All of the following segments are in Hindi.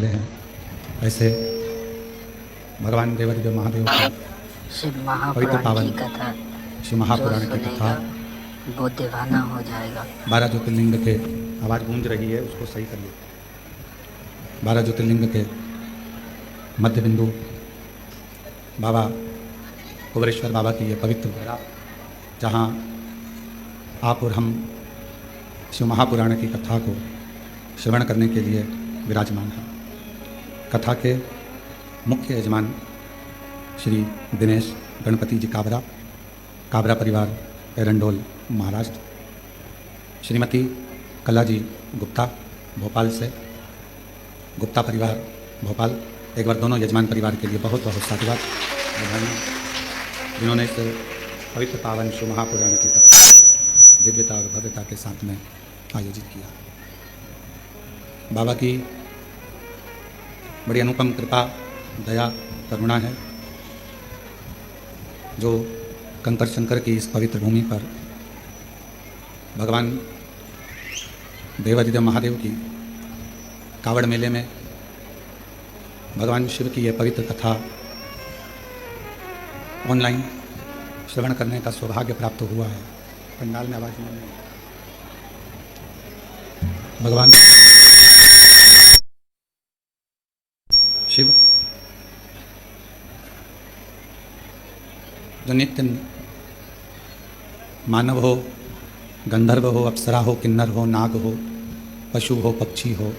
वाले हैं। ऐसे भगवान देवादिदेव महादेव की शिव पवित्र महापुराण पावन की कथा शिव महापुराण की कथा, वो दीवाना हो जाएगा। 12 ज्योतिर्लिंग के आवाज़ गूंज रही है, उसको सही कर लीजिए। 12 ज्योतिर्लिंग के मध्य बिंदु बाबा कुबरेश्वर बाबा की ये पवित्र जगह, जहाँ आप और हम शिव महापुराण की कथा को श्रवण करने के लिए विराजमान हैं। कथा के मुख्य यजमान श्री दिनेश गणपति जी काबरा, काबरा परिवार, एरंडोल, महाराष्ट्र। श्रीमती कला जी गुप्ता, भोपाल से, गुप्ता परिवार, भोपाल। एक बार दोनों यजमान परिवार के लिए बहुत बहुत साधुवाद, जिन्होंने इस पवित्र पावन शिव महापुराण की कथा दिव्यता और भव्यता के साथ में आयोजित किया। बाबा की बड़ी अनुपम कृपा, दया, करुणा है, जो कंकर शंकर की इस पवित्र भूमि पर भगवान देवादिदेव महादेव की कावड़ मेले में भगवान शिव की यह पवित्र कथा ऑनलाइन श्रवण करने का सौभाग्य प्राप्त हुआ है। पंडाल में आवाज नहीं है। भगवान शिव जो नित्य मानव हो, गंधर्व हो, अप्सरा हो, किन्नर हो, नाग हो, पशु हो, पक्षी हो,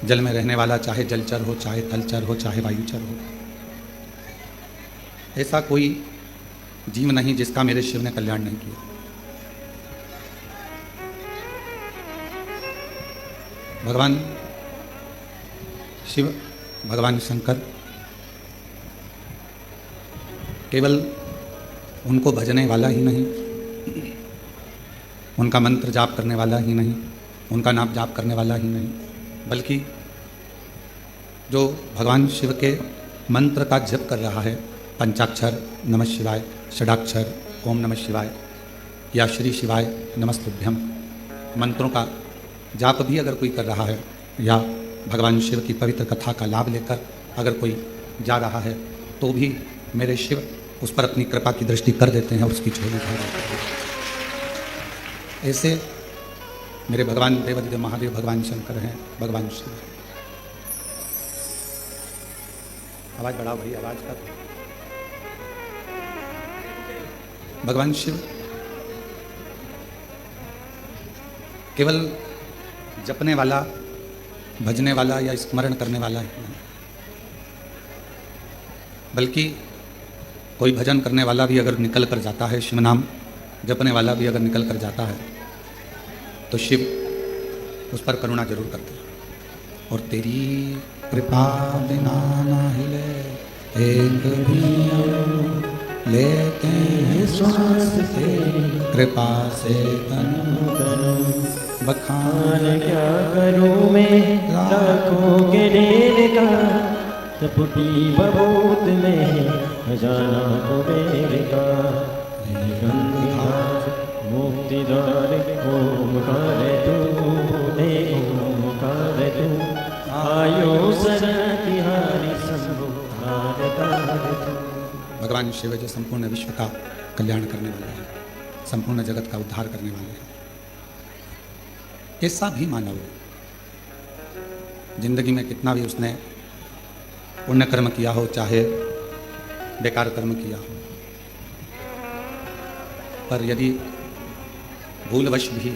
जल में रहने वाला, चाहे जलचर हो, चाहे थलचर हो, चाहे वायुचर हो, ऐसा कोई जीव नहीं जिसका मेरे शिव ने कल्याण नहीं किया। भगवान शिव, भगवान शंकर केवल उनको भजने वाला ही नहीं, उनका मंत्र जाप करने वाला ही नहीं, उनका नाम जाप करने वाला ही नहीं, बल्कि जो भगवान शिव के मंत्र का जप कर रहा है, पंचाक्षर नमः शिवाय, षडाक्षर ओम नमः शिवाय या श्री शिवाय नमस्तुभ्यम मंत्रों का जाप भी अगर कोई कर रहा है, या भगवान शिव की पवित्र कथा का लाभ लेकर अगर कोई जा रहा है, तो भी मेरे शिव उस पर अपनी कृपा की दृष्टि कर देते हैं और उसकी झोली भर देते हैं। ऐसे मेरे भगवान देवादिदेव महादेव भगवान शंकर हैं, भगवान शिव। आवाज़ बढ़ाओ भाई, आवाज़ का। भगवान शिव केवल जपने वाला, भजने वाला या स्मरण करने वाला ही नहीं, बल्कि कोई भजन करने वाला भी अगर निकल कर जाता है, शिव नाम जपने वाला भी अगर निकल कर जाता है, तो शिव उस पर करुणा जरूर करते हैं। और तेरी कृपा बिना ना हिले एक भी लेते हैं श्वास से, कृपा से तन बखान क्या करूँ मैं लाखों के ढेर का, टपटी बबूत में खजाना कुबेर का। मुक्तिदार ओमकार तू, ओमकार तू, आयो सदा तिहारी शंभो तारकार तू। भगवान शिव जो संपूर्ण विश्व का कल्याण करने वाले हैं, संपूर्ण जगत का उद्धार करने वाले हैं। ऐसा भी मानव जिंदगी में कितना भी उसने पुण्य कर्म किया हो, चाहे बेकार कर्म किया हो, पर यदि भूलवश भी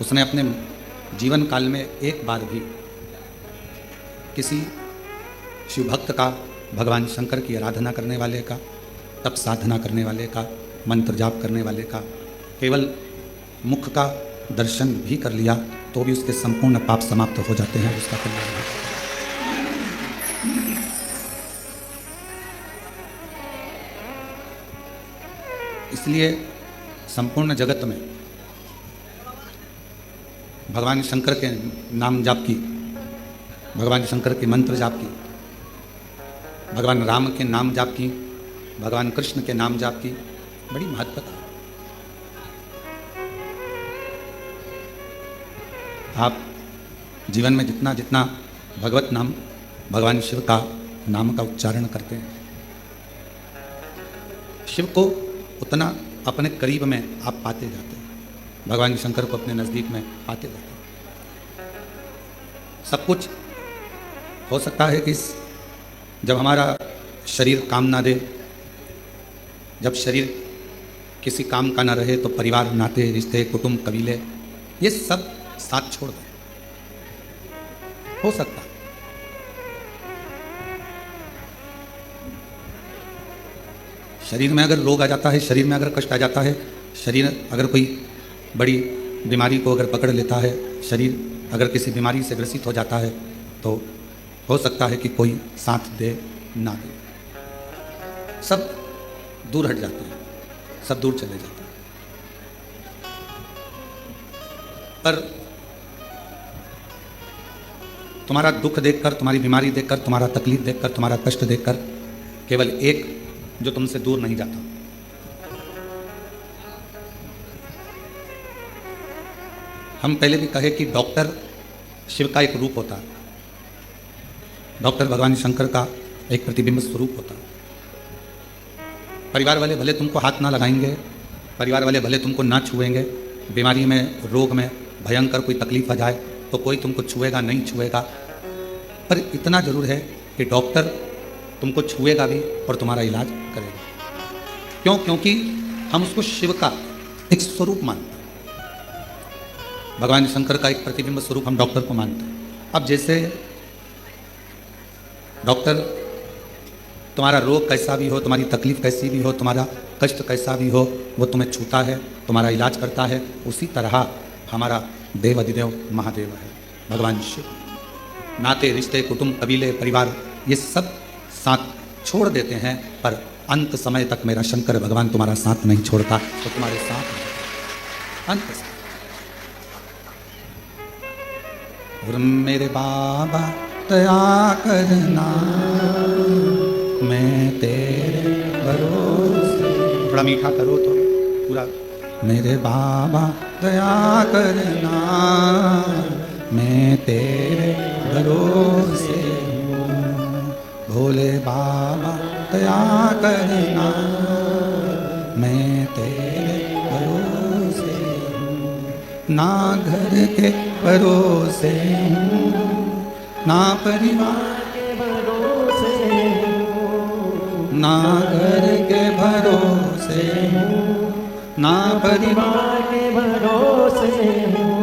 उसने अपने जीवन काल में एक बार भी किसी शिव भक्त का, भगवान शंकर की आराधना करने वाले का, तप साधना करने वाले का, मंत्र जाप करने वाले का केवल मुख का दर्शन भी कर लिया, तो भी उसके संपूर्ण पाप समाप्त हो जाते हैं, उसका कल्याण होता है। इसलिए संपूर्ण जगत में भगवान शंकर के नाम जाप की, भगवान शंकर के मंत्र जाप की, भगवान राम के नाम जाप की, भगवान कृष्ण के नाम जाप की बड़ी महत्वता। आप जीवन में जितना जितना भगवत नाम, भगवान शिव का नाम का उच्चारण करते हैं, शिव को उतना अपने करीब में आप पाते जाते हैं, भगवान शंकर को अपने नज़दीक में पाते जाते हैं। सब कुछ हो सकता है कि जब हमारा शरीर काम ना दे, जब शरीर किसी काम का ना रहे, तो परिवार, नाते, रिश्ते, कुटुंब, कबीले, ये सब साथ छोड़ दें, हो सकता है। शरीर में अगर रोग आ जाता है, शरीर में अगर कष्ट आ जाता है, शरीर अगर कोई बड़ी बीमारी को अगर पकड़ लेता है, शरीर अगर किसी बीमारी से ग्रसित हो जाता है, तो हो सकता है कि कोई साथ दे ना दे, सब दूर हट जाते हैं, सब दूर चले जाते हैं। पर तुम्हारा दुख देखकर, तुम्हारी बीमारी देखकर, तुम्हारा तकलीफ देखकर, तुम्हारा कष्ट देखकर केवल एक जो तुमसे दूर नहीं जाता, हम पहले भी कहे कि डॉक्टर शिव का एक रूप होता है, डॉक्टर भगवान शंकर का एक प्रतिबिंब स्वरूप होता है। परिवार वाले भले तुमको हाथ ना लगाएंगे, परिवार वाले भले तुमको ना छुएंगे, बीमारी में, रोग में, भयंकर कोई तकलीफ आ जाए तो कोई तुमको छुएगा नहीं छुएगा, पर इतना जरूर है कि डॉक्टर तुमको छुएगा भी और तुम्हारा इलाज करेगा। क्यों? क्योंकि हम उसको शिव का एक स्वरूप मानते हैं, भगवान शंकर का एक प्रतिबिंब स्वरूप हम डॉक्टर को मानते हैं। अब जैसे डॉक्टर तुम्हारा रोग कैसा भी हो, तुम्हारी तकलीफ कैसी भी हो, तुम्हारा कष्ट कैसा भी हो, वो तुम्हें छूता है, तुम्हारा इलाज करता है, उसी तरह हमारा देव अधिदेव महादेव है भगवान शिव। नाते, रिश्ते, कुटुंब, कबीले, परिवार, ये सब साथ छोड़ देते हैं, पर अंत समय तक मेरा शंकर भगवान तुम्हारा साथ नहीं छोड़ता, तो तुम्हारे साथ अंत समय। और मेरे बाबा दया करना, मैं तेरे भरोसे, थोड़ा मीठा करो तो पूरा। मेरे बाबा दया करना, मैं तेरे भरोसे हूँ, भोले बाबा दया करना, मैं तेरे भरोसे हूँ। ना घर के भरोसे हूँ, ना परिवार के भरोसे हूँ, ना घर के भरोसे हूँ, ना परिवार के भरोसे हूँ।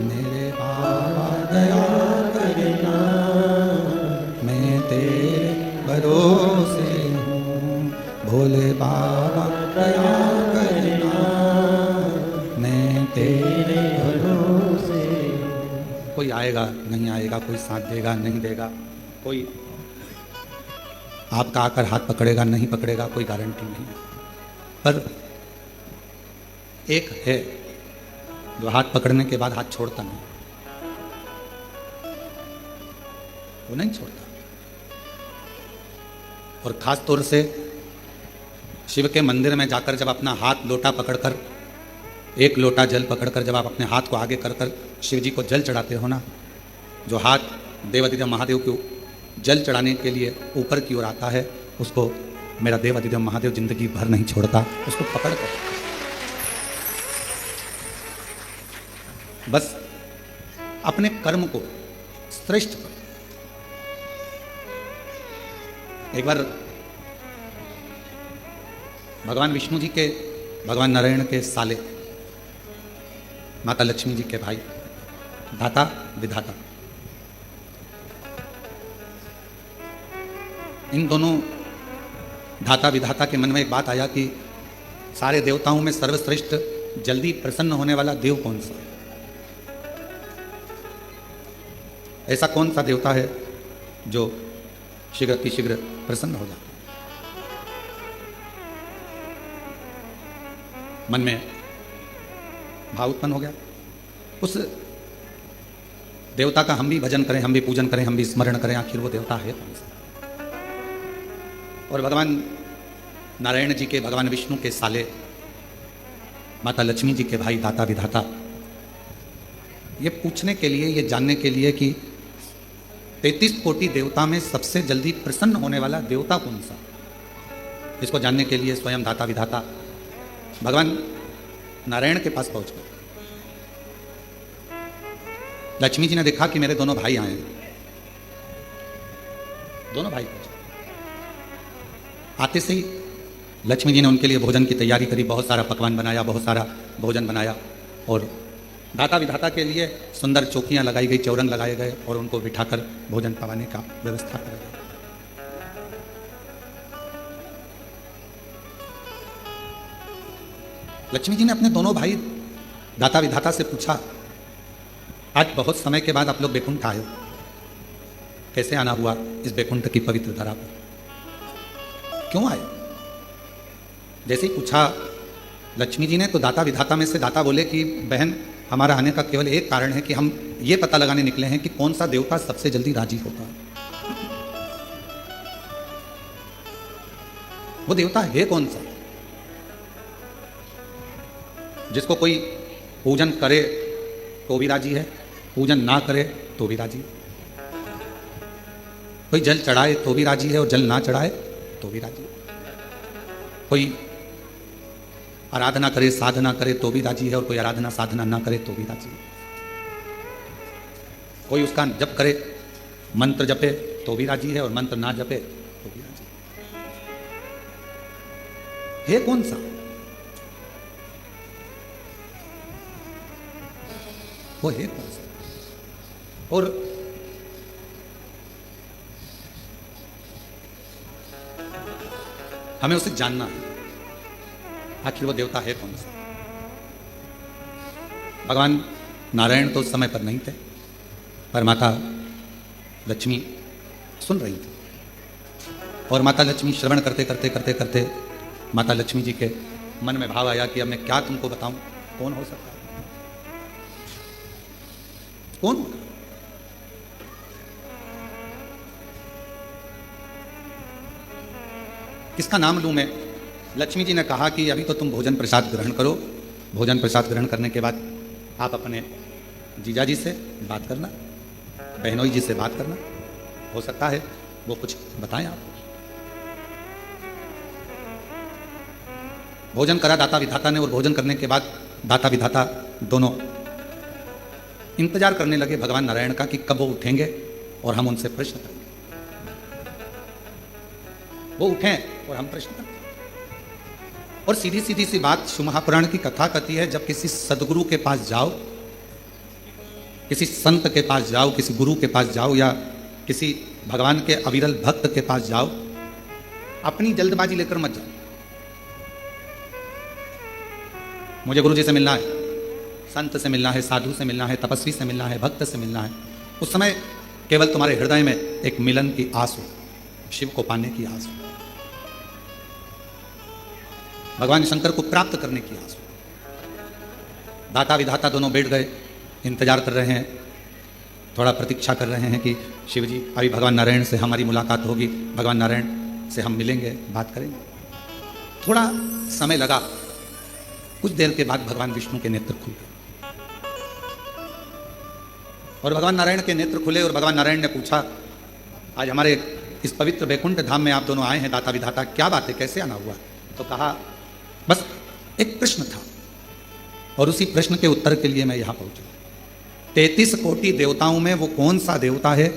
मेरे बाबा दया करना, मैं तेरे भरोसे हूँ, भोले बाबा दया करना, मैं तेरे भरोसे हूँ। कोई आएगा नहीं आएगा, कोई साथ देगा नहीं देगा, कोई आपका आकर हाथ पकड़ेगा नहीं पकड़ेगा, कोई गारंटी नहीं है। पर एक है जो हाथ पकड़ने के बाद हाथ छोड़ता नहीं, वो नहीं छोड़ता। और खास तौर से शिव के मंदिर में जाकर जब अपना हाथ लोटा पकड़कर, एक लोटा जल पकड़कर जब आप अपने हाथ को आगे कर कर शिव जी को जल चढ़ाते हो ना, जो हाथ देवाधिदेव महादेव को जल चढ़ाने के लिए ऊपर की ओर आता है, उसको मेरा देवाधिदेव महादेव जिंदगी भर नहीं छोड़ता, उसको पकड़ कर बस अपने कर्म को श्रेष्ठ करो। एक बार भगवान विष्णु जी के, भगवान नारायण के साले, माता लक्ष्मी जी के भाई, धाता विधाता, इन दोनों धाता विधाता के मन में एक बात आया कि सारे देवताओं में सर्वश्रेष्ठ, जल्दी प्रसन्न होने वाला देव कौन सा है? ऐसा कौन सा देवता है जो शीघ्र अतिशीघ्र प्रसन्न हो जाता है? मन में भाव उत्पन्न हो गया, उस देवता का हम भी भजन करें, हम भी पूजन करें, हम भी स्मरण करें, आखिर वो देवता है कौन सा? और भगवान नारायण जी के, भगवान विष्णु के साले, माता लक्ष्मी जी के भाई, दाता विधाता, ये पूछने के लिए, ये जानने के लिए कि 33 कोटि देवता में सबसे जल्दी प्रसन्न होने वाला देवता कौन सा, इसको जानने के लिए स्वयं दाता विधाता भगवान नारायण के पास पहुंच गए। लक्ष्मी जी ने देखा कि मेरे दोनों भाई आए हैं, दोनों भाई पहुंचे। आते से ही लक्ष्मी जी ने उनके लिए भोजन की तैयारी करी, बहुत सारा पकवान बनाया, बहुत सारा भोजन बनाया और दाता विधाता के लिए सुंदर चौकियां लगाई गई, चौरंग लगाए गए और उनको बिठाकर भोजन पवाने का व्यवस्था करा गया। लक्ष्मी जी ने अपने दोनों भाई दाता विधाता से पूछा, आज बहुत समय के बाद आप लोग बैकुंठ आए हो, कैसे आना हुआ इस बैकुंठ की पवित्र धरा पर, क्यों आए? जैसे ही पूछा लक्ष्मी जी ने तो दाता विधाता में से दाता बोले कि बहन, हमारा आने का केवल एक कारण है कि हम ये पता लगाने निकले हैं कि कौन सा देवता सबसे जल्दी राजी होता है। वो देवता है कौन सा जिसको कोई पूजन करे तो भी राजी है, पूजन ना करे तो भी राजी है, कोई जल चढ़ाए तो भी राजी है और जल ना चढ़ाए तो भी राजी है, कोई आराधना करे साधना करे तो भी राजी है और कोई आराधना साधना ना करे तो भी राजी है, कोई उसका जप करे, मंत्र जपे तो भी राजी है और मंत्र ना जपे तो भी राजी है कौन सा? वो है कौन सा? और हमें उसे जानना है, आखिर वो देवता है कौन सा? भगवान नारायण तो उस समय पर नहीं थे, पर माता लक्ष्मी सुन रही थी और माता लक्ष्मी श्रवण करते करते करते करते माता लक्ष्मी जी के मन में भाव आया कि अब मैं क्या तुमको बताऊं, कौन हो सकता है, कौन होगा? किसका नाम लूं मैं? लक्ष्मी जी ने कहा कि अभी तो तुम भोजन प्रसाद ग्रहण करो, भोजन प्रसाद ग्रहण करने के बाद आप अपने जीजा जी से बात करना, बहनोई जी से बात करना, हो सकता है वो कुछ बताएं आपको। भोजन करा दाता विधाता ने और भोजन करने के बाद दाता विधाता दोनों इंतजार करने लगे भगवान नारायण का कि कब वो उठेंगे और हम उनसे प्रश्न करेंगे। वो उठें और हम प्रश्न करें। और सीधी सीधी सी बात शिव महापुराण की कथा कहती है, जब किसी सदगुरु के पास जाओ, किसी संत के पास जाओ, किसी गुरु के पास जाओ या किसी भगवान के अविरल भक्त के पास जाओ, अपनी जल्दबाजी लेकर मत जाओ। मुझे गुरु जी से मिलना है, संत से मिलना है, साधु से मिलना है, तपस्वी से मिलना है, भक्त से मिलना है, उस समय केवल तुम्हारे हृदय में एक मिलन की आस हो, शिव को पाने की आस हो, भगवान शंकर को प्राप्त करने की आस हो। दाता विधाता दोनों बैठ गए, इंतजार कर रहे हैं, थोड़ा प्रतीक्षा कर रहे हैं कि शिव जी अभी भगवान नारायण से हमारी मुलाकात होगी, भगवान नारायण से हम मिलेंगे, बात करेंगे। थोड़ा समय लगा, कुछ देर के बाद भगवान विष्णु के नेत्र खुल गए और भगवान नारायण के नेत्र खुले और भगवान नारायण ने पूछा, आज हमारे इस पवित्र वैकुंठ धाम में आप दोनों आए हैं दाता विधाता, क्या बात है, कैसे आना हुआ? तो कहा बस एक प्रश्न था और उसी प्रश्न के उत्तर के लिए मैं यहां पहुंचा। 33 कोटि देवताओं में वो कौन सा देवता है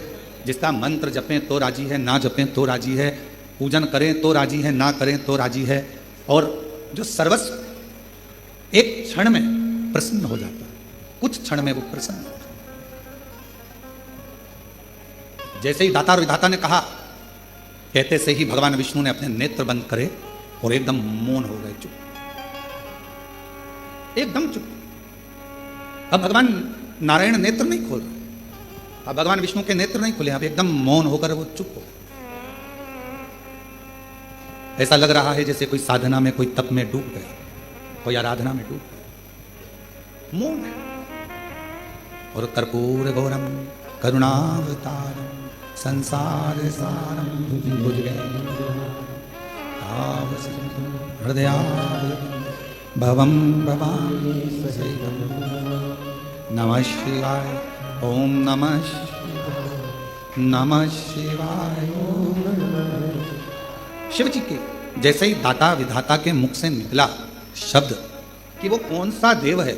जिसका मंत्र जपें तो राजी है, ना जपें तो राजी है, पूजन करें तो राजी है, ना करें तो राजी है, और जो सर्वस्व एक क्षण में प्रसन्न हो जाता है, कुछ क्षण में वो प्रसन्न हो जाता है। जैसे ही दाता और विधाता ने कहा, कहते से ही भगवान विष्णु ने अपने नेत्र बंद करे और एकदम मौन हो गए, चुप, एकदम चुप। अब भगवान नारायण नेत्र नहीं खोल रहे, अब भगवान विष्णु के नेत्र नहीं खुले, अब एकदम मौन होकर वो चुप हो। ऐसा लग रहा है जैसे कोई साधना में, कोई तप में डूब गया, कोई आराधना में डूब गया, मौन है। और कर्पूर गौरम करुणावतारम संसार सारम हृदया भवम भवामी नमः शिवाय, ओम नमः शिवाय, नमः शिवाय, ओम नमः। शिव जी के जैसे ही दाता विधाता के मुख से निकला शब्द कि वो कौन सा देव है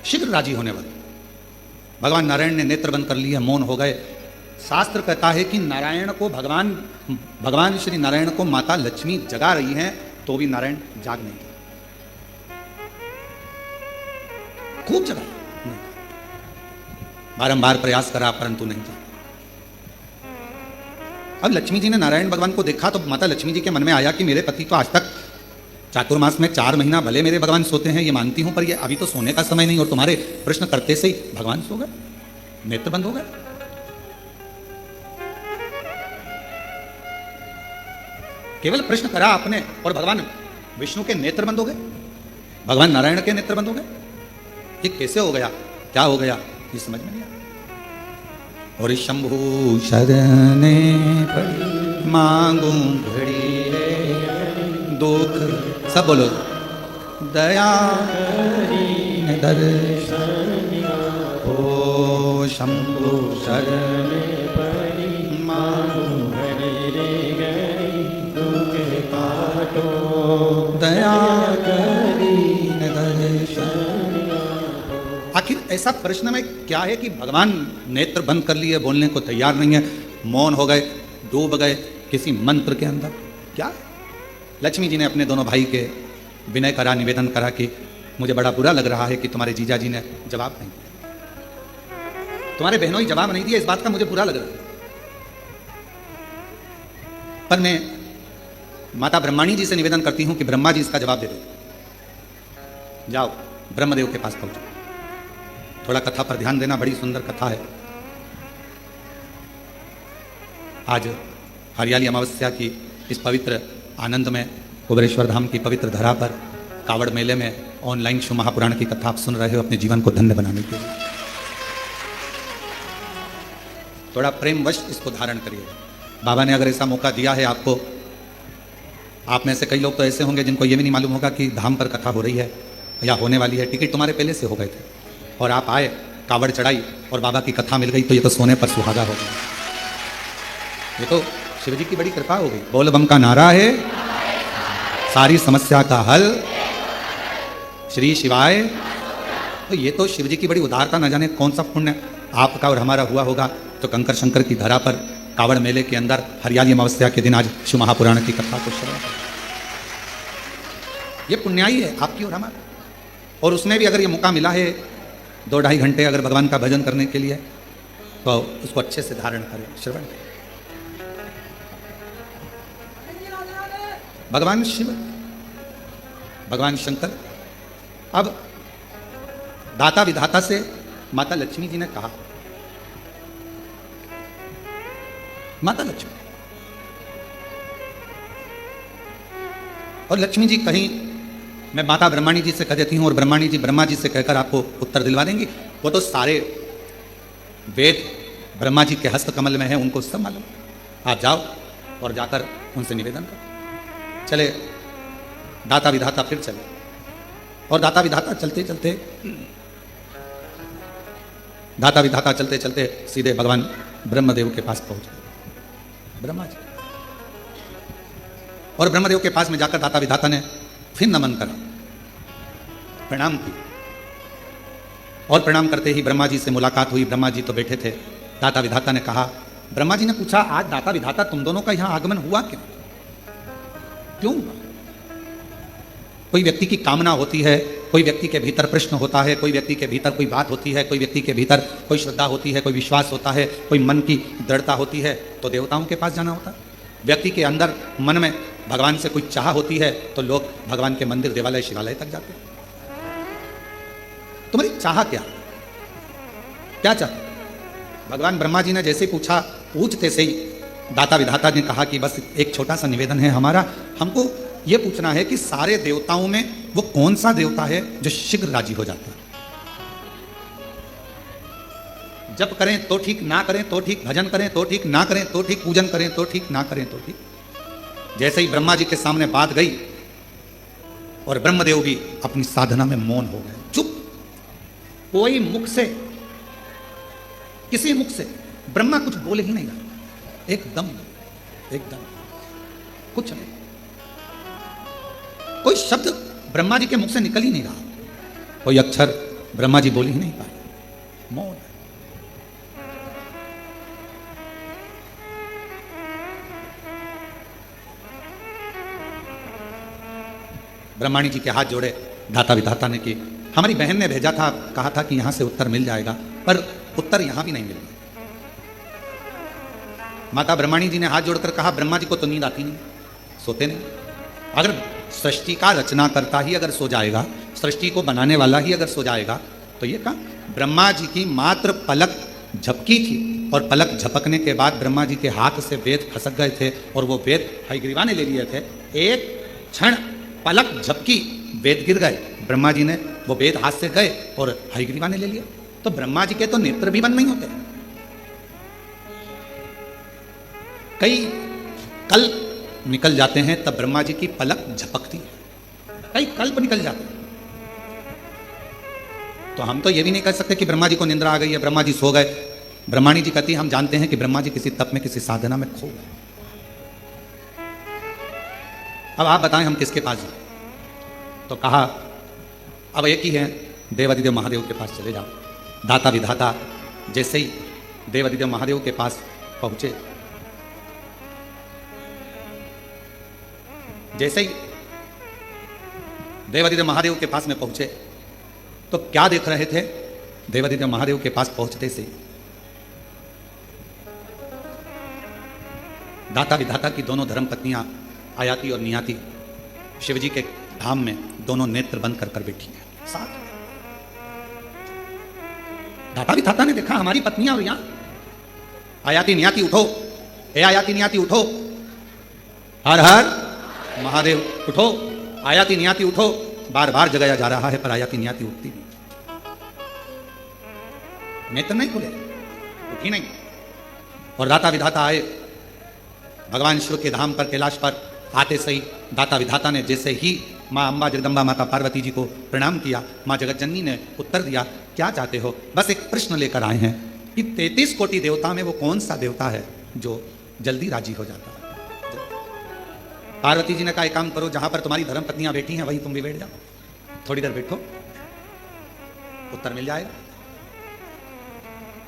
शीघ्र राजी होने वाले, भगवान नारायण ने नेत्र बंद कर लिए, मौन हो गए। शास्त्र कहता है कि नारायण को भगवान श्री नारायण को माता लक्ष्मी जगा रही हैं, तो भी नारायण जाग नहीं गए, खूब जगाया, बारंबार प्रयास करा परंतु नहीं जागा। अब लक्ष्मी जी ने नारायण भगवान को देखा तो माता लक्ष्मी जी के मन में आया कि मेरे पति तो आज तक चातुर्मास में 4 महीना भले मेरे भगवान सोते हैं, ये मानती हूं, पर ये अभी तो सोने का समय नहीं, और तुम्हारे प्रश्न करते से ही भगवान सो गए, नेत्र बंद हो गए। केवल प्रश्न करा आपने और भगवान विष्णु के नेत्र बंद हो गए, भगवान नारायण के नेत्र बंद हो गए। ये कैसे हो गया, क्या हो गया, ये समझ में नहीं आया। और शंभु शरणे पड़ी मांगू घड़ी दुख, सब बोलो, दया दर्शन ओ शंभु शरणे पड़ी मांगू दया आखिर ऐसा प्रश्न में क्या है कि भगवान नेत्र बंद कर लिए, बोलने को तैयार नहीं है, मौन हो गए, डूब गए किसी मंत्र के अंदर। क्या लक्ष्मी जी ने अपने दोनों भाई के विनय करा, निवेदन करा कि मुझे बड़ा बुरा लग रहा है कि तुम्हारे जीजा जी ने जवाब नहीं दिया, तुम्हारे बहनों ही जवाब नहीं दिया, इस बात का मुझे बुरा लग रहा है। पर मैं माता ब्रह्माणी जी से निवेदन करती हूं कि ब्रह्मा जी इसका जवाब दे दो, जाओ ब्रह्मदेव के पास पहुंचो। थोड़ा कथा पर ध्यान देना, बड़ी सुंदर कथा है। आज हरियाली अमावस्या की इस पवित्र आनंद में कुबेरेश्वर धाम की पवित्र धरा पर कावड़ मेले में ऑनलाइन शिव महापुराण की कथा आप सुन रहे हो अपने जीवन को धन्य बनाने के लिए। थोड़ा प्रेमवश इसको धारण करिए। बाबा ने अगर ऐसा मौका दिया है आपको, आप में से कई लोग तो ऐसे होंगे जिनको ये भी नहीं मालूम होगा कि धाम पर कथा हो रही है या होने वाली है, टिकट तुम्हारे पहले से हो गए थे और आप आए, कावड़ चढ़ाई और बाबा की कथा मिल गई, तो ये तो सोने पर सुहागा हो गया। ये तो शिव जी की बड़ी कृपा हो गई। बोल बम का नारा है, सारी समस्या का हल श्री शिवाय। तो ये तो शिव जी की बड़ी उदारता, न जाने कौन सा पुण्य आपका और हमारा हुआ होगा। तो कंकर शंकर की धरा पर कावड़ मेले के अंदर हरियाली अमावस्या के दिन आज शिव महापुराण की कथा को श्रवण, ये पुण्याई है आपकी और हमारा। और उसमें भी अगर ये मौका मिला है 2-2.5 घंटे अगर भगवान का भजन करने के लिए, तो उसको अच्छे से धारण करें, श्रवण करें। भगवान शिव, भगवान शंकर, अब दाता विधाता से माता लक्ष्मी जी ने कहा, माता लक्ष्मी, और लक्ष्मी जी कहीं मैं माता ब्रह्माणी जी से कह देती हूं और ब्रह्माणी जी ब्रह्मा जी से कहकर आपको उत्तर दिलवा देंगी। वो तो सारे वेद ब्रह्मा जी के हस्त कमल में है, उनको सब मालूम। आप जाओ और जाकर उनसे निवेदन करो। चले दाता विधाता फिर चले, और दाता विधाता चलते चलते सीधे भगवान ब्रह्मदेव के पास पहुंचे। ब्रह्मा जी, और ब्रह्मदेव के पास में जाकर दाता विधाता ने फिर नमन करा, प्रणाम किया, और प्रणाम करते ही ब्रह्मा जी से मुलाकात हुई। ब्रह्मा जी तो बैठे थे। दाता विधाता ने कहा, ब्रह्मा जी ने पूछा, आज दाता विधाता तुम दोनों का यहां आगमन हुआ क्यों हुआ? कोई व्यक्ति की कामना होती है, कोई व्यक्ति के भीतर प्रश्न होता है, कोई व्यक्ति के भीतर कोई बात होती है, कोई व्यक्ति के भीतर कोई श्रद्धा होती है, कोई विश्वास होता है, कोई मन की दृढ़ता होती है, तो देवताओं के पास जाना होता है। व्यक्ति के अंदर मन में भगवान से कोई चाह होती है तो लोग भगवान के मंदिर, देवालय, शिवालय तक जाते हैं। तुम्हारी चाह क्या चाहते? भगवान ब्रह्मा जी ने जैसे पूछा, पूछते से ही दाता विधाता ने कहा कि बस एक छोटा सा निवेदन है हमारा, हमको ये पूछना है कि सारे देवताओं में वो कौन सा देवता है जो शीघ्र राजी हो जाता है? जप करें तो ठीक, ना करें तो ठीक, भजन करें तो ठीक, ना करें तो ठीक, पूजन करें तो ठीक, ना करें तो ठीक। जैसे ही ब्रह्मा जी के सामने बात गई और ब्रह्मदेव भी अपनी साधना में मौन हो गए, चुप। कोई मुख से, किसी मुख से ब्रह्मा कुछ बोले ही नहीं रहा, एकदम एकदम कुछ नहीं, कोई शब्द ब्रह्मा जी के मुख से निकल ही नहीं रहा, कोई अक्षर ब्रह्मा जी बोल ही नहीं पाए, मौन। ब्रह्माणी जी के हाथ जोड़े धाता विधाता ने कि हमारी बहन ने भेजा था, कहा था कि यहां से उत्तर मिल जाएगा, पर उत्तर यहां भी नहीं मिल रहा। माता ब्रह्माणी जी ने हाथ जोड़कर कहा, ब्रह्मा जी को तो नींद आती नहीं, सोते नहीं। अगर सृष्टि का रचना करता ही अगर सो जाएगा, सृष्टि को बनाने वाला ही अगर सो जाएगा, तो ये कहा ब्रह्मा जी की मात्र पलक झपकी थी और पलक झपकने के बाद ब्रह्मा जी के हाथ से वेद खसक गए थे और वो वेद हयग्रीवा ने ले लिए थे। एक क्षण पलक झपकी, वेद गिर गए, ब्रह्मा जी ने वो वेद हाथ से गए और हयग्रीवा ने ले लिया। तो ब्रह्मा जी के तो नेत्र भी बंद नहीं होते, कई कल्प निकल जाते हैं तब ब्रह्मा जी की पलक झपकती है, कई कल्प निकल जाते हैं। तो हम तो ये भी नहीं कह सकते कि ब्रह्मा जी को निंद्रा आ गई है, ब्रह्मा जी सो गए। ब्रह्माणी जी कहती, हम जानते हैं कि ब्रह्मा जी किसी तप में, किसी साधना में खो गए। अब आप बताएं हम किसके पास जाएं? तो कहा अब एक ही है, देवादिदेव महादेव के पास चले जाओ। दाता विधाता जैसे ही देवादिदेव महादेव के पास पहुंचे, जैसे ही देवादिदेव महादेव के पास में पहुंचे तो क्या देख रहे थे? देवादिदेव महादेव के पास पहुंचते से दाता विधाता की दोनों धर्म पत्नियां आयाति और नियाति शिवजी के धाम में दोनों नेत्र बंद कर बैठी हैं साथ। दाता विधाता ने देखा हमारी पत्नियां और यहां आयाति नियाति उठो, ए आयाति नियाति उठो, हर हर महादेव उठो, आयाति नियाति उठो। बार बार जगाया जा रहा है पर आयाति नियाति उठती नहीं, नेत्र नहीं खुले, उठी नहीं। और दाता विधाता आए भगवान शिव के धाम पर, कैलाश पर आते सही दाता विधाता ने जैसे ही माँ अम्बा जगदम्बा माता पार्वती जी को प्रणाम किया, माँ जगतजननी ने उत्तर दिया, क्या चाहते हो? बस एक प्रश्न लेकर आए हैं कि 33 कोटि देवता में वो कौन सा देवता है जो जल्दी राजी हो जाता है? पार्वती जी ने कहा, एक काम करो, जहां पर तुम्हारी धर्म पत्नियां बैठी हैं वहीं तुम भी बैठ जाओ, थोड़ी देर बैठो, उत्तर मिल जाएगा।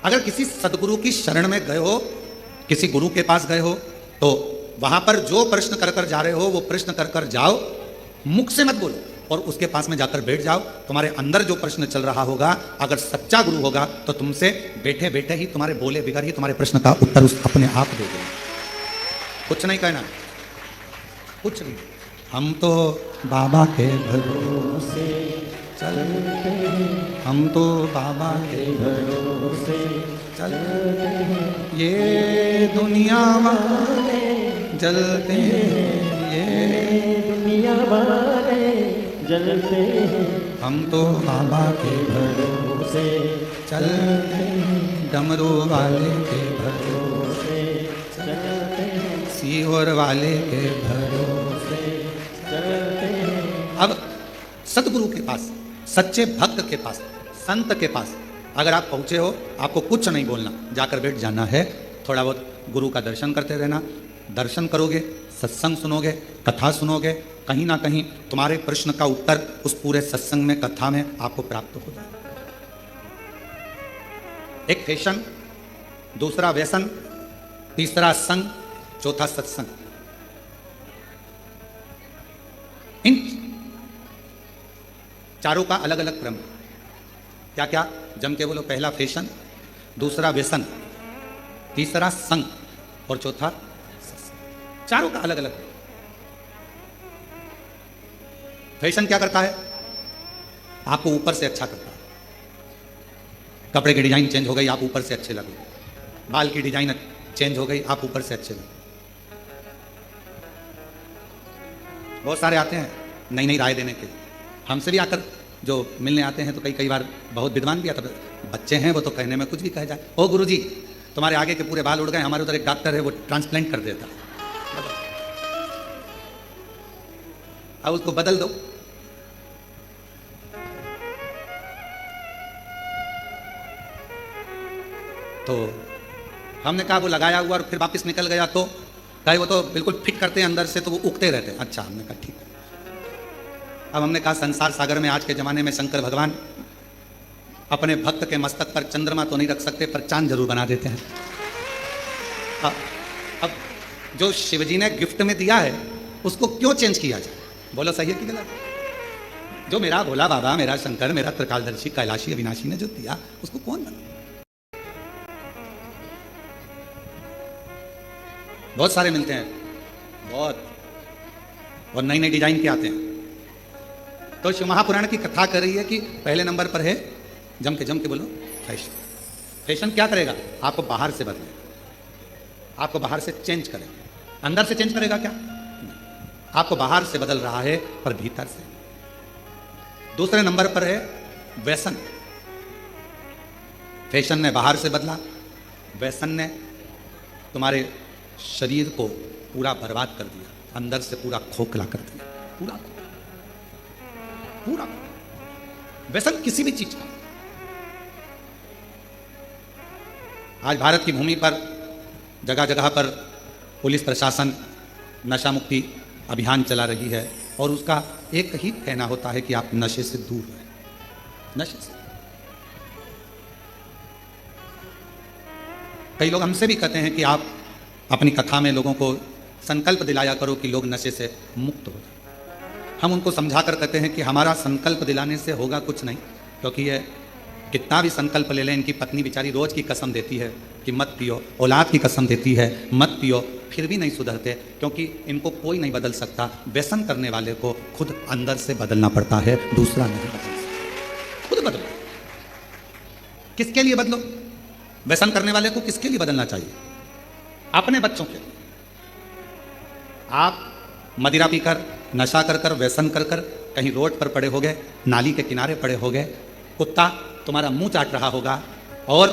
अगर किसी सदगुरु की शरण में गए हो, किसी गुरु के पास गए हो, तो वहां पर जो प्रश्न कर कर जा रहे हो वो प्रश्न कर कर जाओ, मुख से मत बोलो और उसके पास में जाकर बैठ जाओ। तुम्हारे अंदर जो प्रश्न चल रहा होगा, अगर सच्चा गुरु होगा तो तुमसे बैठे बैठे ही तुम्हारे बोले बिगड़ ही तुम्हारे प्रश्न का उत्तर उस अपने आप दे देगा। कुछ नहीं कहना, कुछ नहीं। हम तो बाबा के भरोसे चलते हैं, हम तो बाबा के भरोसे चलते हैं, ये दुनिया वाले जलते हैं, ये दुनिया वाले जलते हैं, हम तो बाबा के भरोसे चलते हैं, डमरू वाले के भरोसे चलते हैं, सीहोर वाले के भरोसे चलते हैं। अब सतगुरु के पास, सच्चे भक्त के पास, संत के पास अगर आप पहुंचे हो, आपको कुछ नहीं बोलना, जाकर बैठ जाना है। थोड़ा बहुत गुरु का दर्शन करते रहना, दर्शन करोगे, सत्संग सुनोगे, कथा सुनोगे, कहीं ना कहीं तुम्हारे प्रश्न का उत्तर उस पूरे सत्संग में, कथा में आपको प्राप्त हो जाएगा। एक फैशन, दूसरा व्यसन, तीसरा संग, चौथा सत्संग। इन चारों का अलग अलग क्रम। क्या क्या? जम के बोलो। पहला फैशन, दूसरा व्यसन, तीसरा संग और चौथा सत्संग। चारों का अलग अलग। फैशन क्या करता है? आपको ऊपर से अच्छा करता है। कपड़े की डिजाइन चेंज हो गई, आप ऊपर से अच्छे लगे। बाल की डिजाइन चेंज हो गई, आप ऊपर से अच्छे लगे। बहुत सारे आते हैं नई नई राय देने के, हमसे भी आकर जो मिलने आते हैं तो कई बार बहुत विद्वान भी आता है। बच्चे हैं वो तो कहने में कुछ भी कह जाए, ओ गुरुजी तुम्हारे आगे के पूरे बाल उड़ गए, हमारे उधर एक डॉक्टर है वो ट्रांसप्लांट कर देता है, अब उसको बदल दो। तो हमने कहा वो लगाया हुआ और फिर वापस निकल गया, तो कहे वो तो बिल्कुल फिट करते हैं अंदर से, तो वो उगते रहते हैं। अच्छा, हमने कहा ठीक। अब हमने कहा संसार सागर में आज के ज़माने में शंकर भगवान अपने भक्त के मस्तक पर चंद्रमा तो नहीं रख सकते, पर चांद जरूर बना देते हैं। अब जो शिवजी ने गिफ्ट में दिया है उसको क्यों चेंज किया जाए? बोलो सही है कि गलत? जो मेरा भोला बाबा, मेरा शंकर, मेरा त्रिकालदर्शी, कैलाशी, अविनाशी ने जो दिया उसको कौन बना? बहुत सारे मिलते हैं, बहुत, और नई नई डिजाइन के आते हैं। तो शिव महापुराण की कथा कर रही है कि पहले नंबर पर है, जम के बोलो, फैशन। फैशन क्या करेगा? आपको बाहर से बदले, आपको बाहर से चेंज करेगा। अंदर से चेंज करेगा क्या? आपको बाहर से बदल रहा है पर भीतर से। दूसरे नंबर पर है व्यसन। फैशन ने बाहर से बदला, व्यसन ने तुम्हारे शरीर को पूरा बर्बाद कर दिया, अंदर से पूरा खोखला कर दिया, पूरा पूरा। व्यसन किसी भी चीज का। आज भारत की भूमि पर जगह जगह पर पुलिस प्रशासन नशा मुक्ति अभियान चला रही है, और उसका एक ही कहना होता है कि आप नशे से दूर रहें, नशे से। कई लोग हमसे भी कहते हैं कि आप अपनी कथा में लोगों को संकल्प दिलाया करो कि लोग नशे से मुक्त हो जाए। हम उनको समझा कर कहते हैं कि हमारा संकल्प दिलाने से होगा कुछ नहीं, क्योंकि ये कितना भी संकल्प ले लें, इनकी पत्नी बेचारी रोज की कसम देती है कि मत पियो, औलाद की कसम देती है मत पियो, फिर भी नहीं सुधरते, क्योंकि इनको कोई नहीं बदल सकता। व्यसन करने वाले को खुद अंदर से बदलना पड़ता है, दूसरा नहीं बदल सकता। खुद बदलो। किसके लिए बदलो? व्यसन करने वाले को किसके लिए बदलना चाहिए? अपने बच्चों के लिए। आप मदिरा पीकर, नशा कर कर, व्यसन कर कर कहीं रोड पर पड़े हो गए, नाली के किनारे पड़े हो गए, कुत्ता तुम्हारा मुंह चाट रहा होगा, और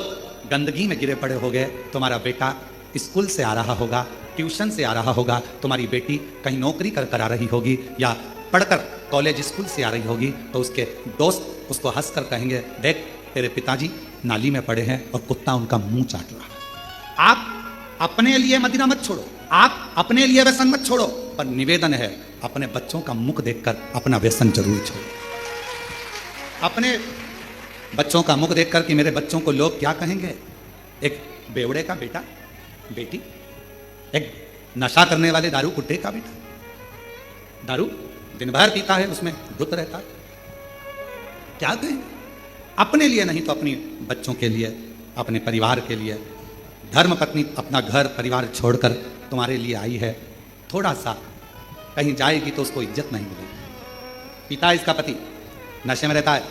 गंदगी में गिरे पड़े हो गए, तुम्हारा बेटा स्कूल से आ रहा होगा, ट्यूशन से आ रहा होगा, तुम्हारी बेटी कहीं नौकरी कर कर आ रही होगी, या पढ़कर कॉलेज स्कूल से आ रही होगी, तो उसके दोस्त उसको हंस कर कहेंगे, देख तेरे पिताजी नाली में पड़े हैं और कुत्ता उनका मुंह चाट रहा है। आप अपने लिए मदिरा मत छोड़ो, आप अपने लिए व्यसन मत छोड़ो, पर निवेदन है अपने बच्चों का मुख देखकर अपना व्यसन जरूर छोड़ो। अपने बच्चों का मुख देखकर कि मेरे बच्चों को लोग क्या कहेंगे। एक बेवड़े का बेटा बेटी, एक नशा करने वाले दारू कुट्टे का बेटा, दारू दिन भर पीता है, उसमें धुत रहता है, क्या कहेंगे? अपने लिए नहीं तो अपनी बच्चों के लिए, अपने परिवार के लिए। धर्म पत्नी अपना घर परिवार छोड़कर तुम्हारे लिए आई है, थोड़ा सा कहीं जाएगी तो उसको इज्जत नहीं मिलेगी। पिता इसका पति नशे में रहता है,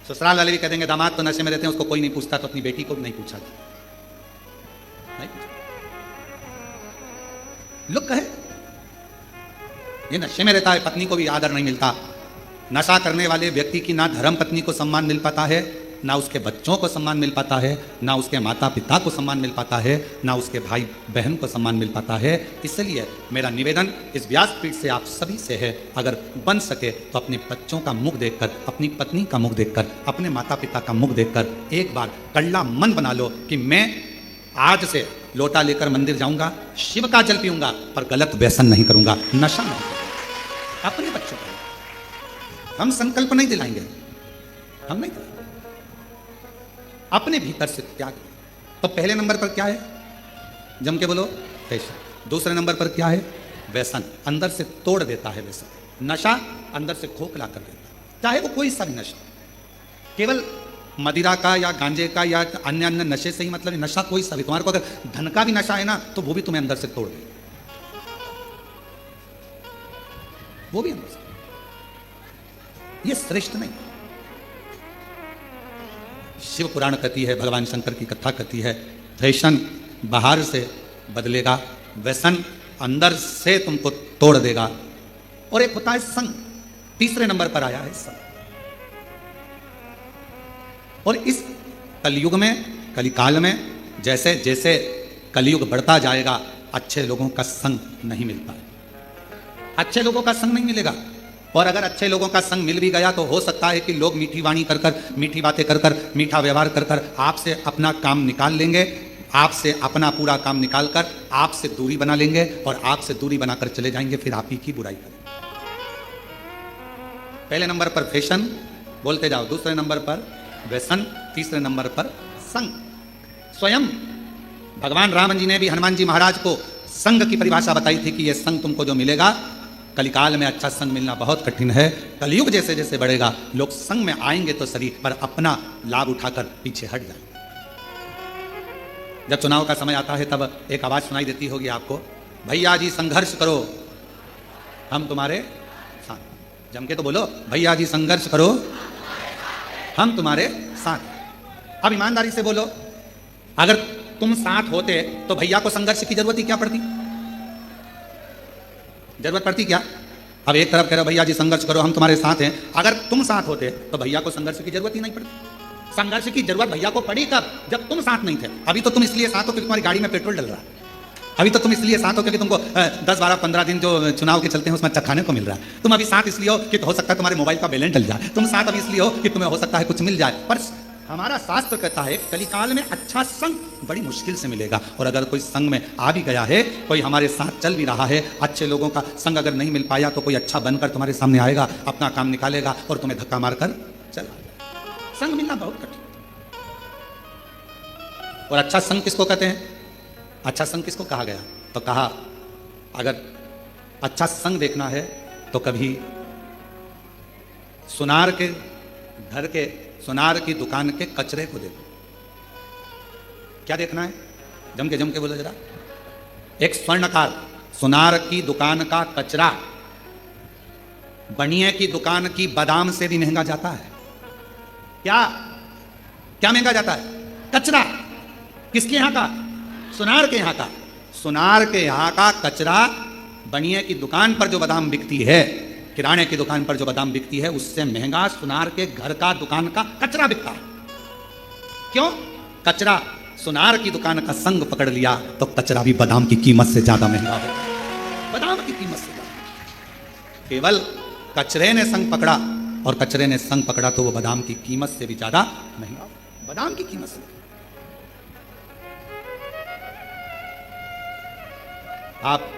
ससुराल वाले भी कह देंगे दामाद तो नशे में रहते हैं, उसको कोई नहीं पूछता, तो अपनी बेटी को नहीं पूछा, नहीं पूछा। लोग कहे ये नशे में रहता है, पत्नी को भी आदर नहीं मिलता। नशा करने वाले व्यक्ति की ना धर्म पत्नी को सम्मान मिल पाता है, ना उसके बच्चों को सम्मान मिल पाता है, ना उसके माता पिता को सम्मान मिल पाता है, ना उसके भाई बहन को सम्मान मिल पाता है। इसलिए मेरा निवेदन इस व्यासपीठ से आप सभी से है, अगर बन सके तो अपने बच्चों का मुख देखकर, अपनी पत्नी का मुख देखकर, अपने माता पिता का मुख देखकर एक बार कड़ला मन बना लो कि मैं आज से लोटा लेकर मंदिर जाऊंगा, शिव का जल पीऊंगा, पर गलत व्यसन नहीं करूंगा, नशा नहीं करूंगा। अपने बच्चों को हम संकल्प नहीं दिलाएंगे, हम नहीं करेंगे, अपने भीतर से त्याग। तो पहले नंबर पर क्या है? जम के बोलो, फैशन। दूसरे नंबर पर क्या है? व्यसन। अंदर से तोड़ देता है व्यसन। नशा अंदर से खोखला कर देता है, चाहे वो कोई सा भी नशा, केवल मदिरा का या गांजे का या अन्य अन्य नशे से ही मतलब है, नशा कोई सा भी। तुम्हारे को अगर धन का भी नशा है ना, तो वो भी तुम्हें अंदर से तोड़ दे, वो भी अंदर से। ये श्रेष्ठ नहीं। शिव पुराण कहती है, भगवान शंकर की कथा कहती है, फैशन बाहर से बदलेगा, व्यसन अंदर से तुमको तोड़ देगा। और एक होता है संग, तीसरे नंबर पर आया है संग। और इस कलयुग में, कलिकाल में, जैसे जैसे कलयुग बढ़ता जाएगा, अच्छे लोगों का संग नहीं मिलता है, अच्छे लोगों का संग नहीं मिलेगा। और अगर अच्छे लोगों का संग मिल भी गया तो हो सकता है कि लोग मीठी वाणी कर कर, मीठी बातें कर कर, मीठा व्यवहार कर कर आपसे अपना काम निकाल लेंगे, आपसे अपना पूरा काम निकाल कर आपसे दूरी बना लेंगे और आपसे दूरी बनाकर चले जाएंगे, फिर आप ही की बुराई करेंगे। पहले नंबर पर फैशन, बोलते जाओ। दूसरे नंबर पर व्यसन, तीसरे नंबर पर संग। स्वयं भगवान राम जी ने भी हनुमान जी महाराज को संग की परिभाषा बताई थी कि यह संग तुमको जो मिलेगा, कलिकाल में अच्छा संग मिलना बहुत कठिन है। कलयुग जैसे जैसे बढ़ेगा लोग संग में आएंगे तो सही, पर अपना लाभ उठाकर पीछे हट जाएंगे। जब चुनाव का समय आता है तब एक आवाज सुनाई देती होगी आपको, भैया जी संघर्ष करो हम तुम्हारे साथ। जम के तो बोलो, भैया जी संघर्ष करो हम तुम्हारे साथ। अब ईमानदारी से बोलो, अगर तुम साथ होते तो भैया को संघर्ष की जरूरत ही क्या पड़ती? जरूरत पड़ती क्या? अब एक तरफ कह रहे हो भैया जी संघर्ष करो हम तुम्हारे साथ हैं, अगर तुम साथ होते तो भैया को संघर्ष की जरूरत ही नहीं पड़ती। संघर्ष की जरूरत भैया को पड़ी कब? जब तुम साथ नहीं थे। अभी तो तुम इसलिए साथ हो क्योंकि तुम्हारी गाड़ी में पेट्रोल डल रहा है। अभी तो तुम इसलिए साथ हो क्योंकि तुमको 10, 12, 15 दिन जो चुनाव के चलते हैं उसमें अच्छा खाने को मिल रहा है। तुम अभी साथ इसलिए हो कि हो सकता है तुम्हारे मोबाइल का बैलेंस डल जाए। तुम साथ अभी इसलिए हो कि तुम्हें हो सकता है कुछ मिल जाए। पर हमारा शास्त्र कहता है कलिकाल में अच्छा संग बड़ी मुश्किल से मिलेगा। और अगर कोई संग में आ भी गया है, कोई हमारे साथ चल भी रहा है, अच्छे लोगों का संग अगर नहीं मिल पाया तो कोई अच्छा बनकर तुम्हारे सामने आएगा, अपना काम निकालेगा और तुम्हें धक्का मारकर चला जाएगा। संग मिलना बहुत कठिन। और अच्छा संग किसको कहते हैं? अच्छा संग किसको कहा गया? तो कहा अगर अच्छा संग देखना है तो कभी सुनार के घर के, सुनार की दुकान के कचरे को देखो। क्या देखना है? जम के बोलो जरा। एक स्वर्णकार सुनार की दुकान का कचरा बनिए की दुकान की बादाम से भी महंगा जाता है। क्या क्या महंगा जाता है? कचरा। किसके यहां का? सुनार के यहां का। सुनार के यहां का कचरा बनिए की दुकान पर जो बादाम बिकती है, किराने की दुकान पर जो बादाम बिकती है, उससे महंगा सुनार के घर का दुकान का कचरा बिकता है। क्यों? कचरा सुनार की दुकान का संग पकड़ लिया तो कचरा भी बादाम की कीमत से ज्यादा महंगा है। बादाम की कीमत से ज्यादा। केवल कचरे ने संग पकड़ा और कचरे ने संग पकड़ा तो वो बादाम की कीमत से भी ज्यादा महंगा। बादाम की कीमत से। आप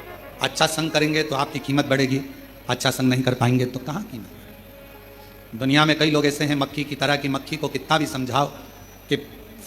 अच्छा संग करेंगे तो आपकी कीमत बढ़ेगी, अच्छा संग नहीं कर पाएंगे तो कहाँ कीमत। दुनिया में कई लोग ऐसे हैं मक्खी की तरह, कि मक्खी को कितना भी समझाओ कि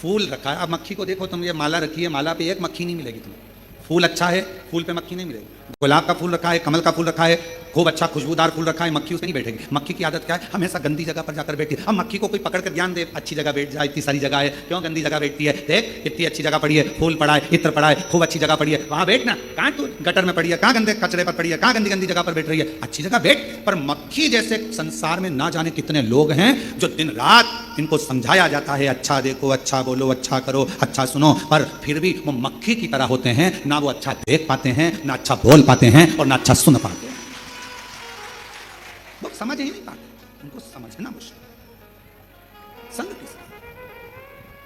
फूल रखा है। अब मक्खी को देखो तुम, ये माला रखी है, माला पे एक मक्खी नहीं मिलेगी तुम्हें। फूल अच्छा है, फूल पे मक्खी नहीं मिलेगी। गुलाब का फूल रखा है, कमल का फूल रखा है, खूब अच्छा खुशबूदार फूल रखा है, मक्खी उसमें नहीं बैठेगी। मक्खी की आदत क्या है? हमेशा गंदी जगह पर जाकर बैठती है। अब मक्खी को कोई पकड़ कर ज्ञान दे, अच्छी जगह बैठ जाए, इतनी सारी जगह है, क्यों गंदी जगह बैठती है? देख इतनी अच्छी जगह पड़ी है, फूल पड़ा है, इत्र पड़ा है, खूब अच्छी जगह पड़ी है, वहां बैठना। कहाँ तू गटर में पड़ी है, कहाँ गंदे कचरे पर पड़ी है, कहाँ गंदी गंदी जगह पर बैठ रही है? अच्छी जगह बैठ। पर मक्खी जैसे संसार में ना जाने कितने लोग हैं जो दिन रात इनको समझाया जाता है, अच्छा देखो, अच्छा बोलो, अच्छा करो, अच्छा सुनो, पर फिर भी वो मक्खी की तरह होते हैं। ना वो अच्छा देख पाते हैं, ना अच्छा बोल पाते हैं और ना अच्छा सुन पाते हैं। लोग समझ ही नहीं पाते, उनको समझना मुश्किल। संग किसका?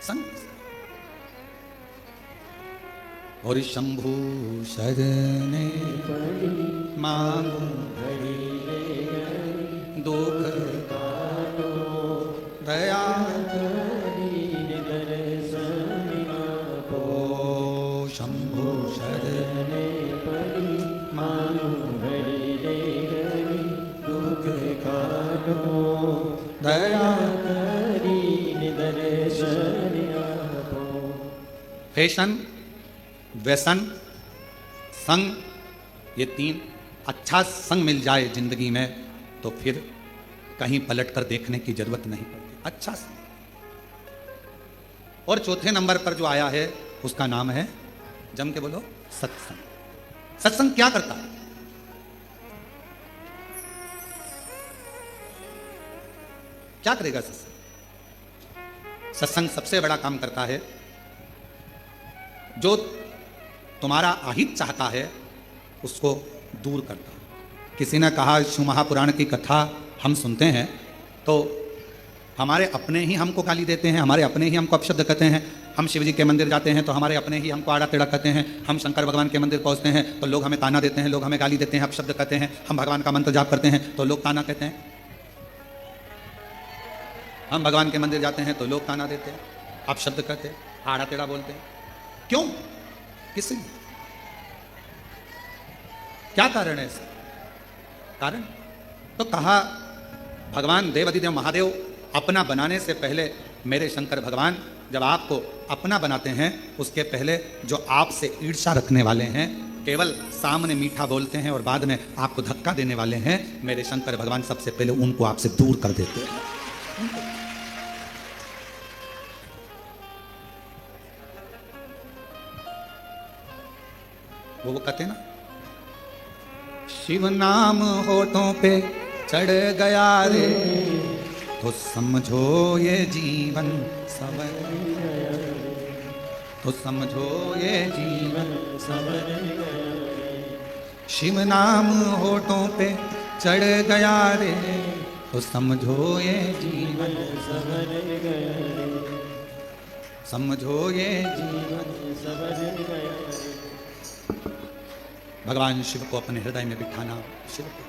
संग किसका? और शंभु शरणे मांगो दुख दया शंभु शरणे दया फैशन, व्यसन, संग, ये तीन। अच्छा संग मिल जाए जिंदगी में तो फिर कहीं पलट कर देखने की जरूरत नहीं पड़ती। अच्छा संग। और चौथे नंबर पर जो आया है उसका नाम है, जम के बोलो, सत्संग। सत्संग क्या करता है? क्या करेगा सत्संग? सत्संग सबसे बड़ा काम करता है, जो तुम्हारा अहित चाहता है उसको दूर करता है। किसी ने कहा, शिव महापुराण की कथा हम सुनते हैं तो हमारे अपने ही हमको गाली देते हैं, हमारे अपने ही हमको अपशब्द कहते हैं, हम शिव जी के मंदिर जाते हैं तो हमारे अपने ही हमको आड़ा टेढ़ा कहते हैं। हम शंकर भगवान के मंदिर पहुंचते हैं तो लोग हमें ताना देते हैं, लोग हमें गाली देते हैं, अपशब्द कहते हैं। हम भगवान का मंत्र जाप करते हैं तो लोग ताना कहते हैं। हम भगवान के मंदिर जाते हैं तो लोग ताना देते हैं, अपशब्द कहते हैं, आड़ा टेढ़ा बोलते हैं। क्यों? किस लिए? क्या कारण है इसका? कारण तो कहा भगवान देवाधिदेव महादेव अपना बनाने से पहले मेरे शंकर भगवान जब आपको अपना बनाते हैं उसके पहले जो आपसे ईर्ष्या रखने वाले हैं, केवल सामने मीठा बोलते हैं और बाद में आपको धक्का देने वाले हैं, मेरे शंकर भगवान सबसे पहले उनको आपसे दूर कर देते हैं। वो कहते हैं ना, शिव नाम होठों पे चढ़ गया रे तो समझो ये जीवन सवर गया, तो समझो ये जीवन सवर गया। शिव नाम होठों पे चढ़ गया रे तो समझो ये जीवन सवर गया, समझो ये जीवन सवर गया। भगवान शिव को अपने हृदय में बिठाना। शिव को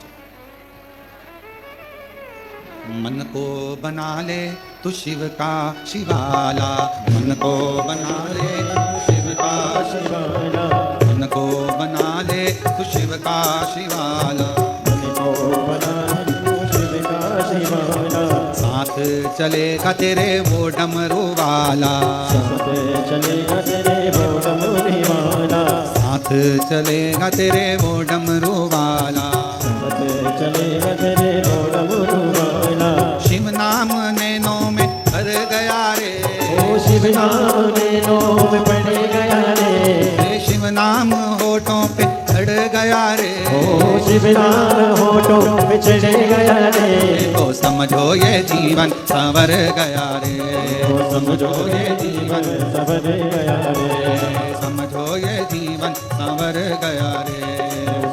मन को बना ले तू शिव का शिवाला, मन को बना ले तू शिव का शिवाला, मन को बना ले तू शिव का शिवाला, मन को बना ले तू शिव का शिवाला। साथ चलेगा तेरे वो डमरू वाला, साथ चलेगा तेरे वो डमरू वाला, साथ चलेगा तेरे वो डमरू वाला, साथ चलेगा तेरे वो डमरू वाला। शिव नाम नैनों में भर गया रे, ओ शिव नाम नैनों में पड़ गया रे, शिव नाम होठों पे चढ़ गया रे, ओ शिव नाम होठों पे चढ़ गया रे, तो समझो ये जीवन संवर गया रे, तो समझो ये जीवन संवर गया रे, समझो ये जीवन संवर गया रे,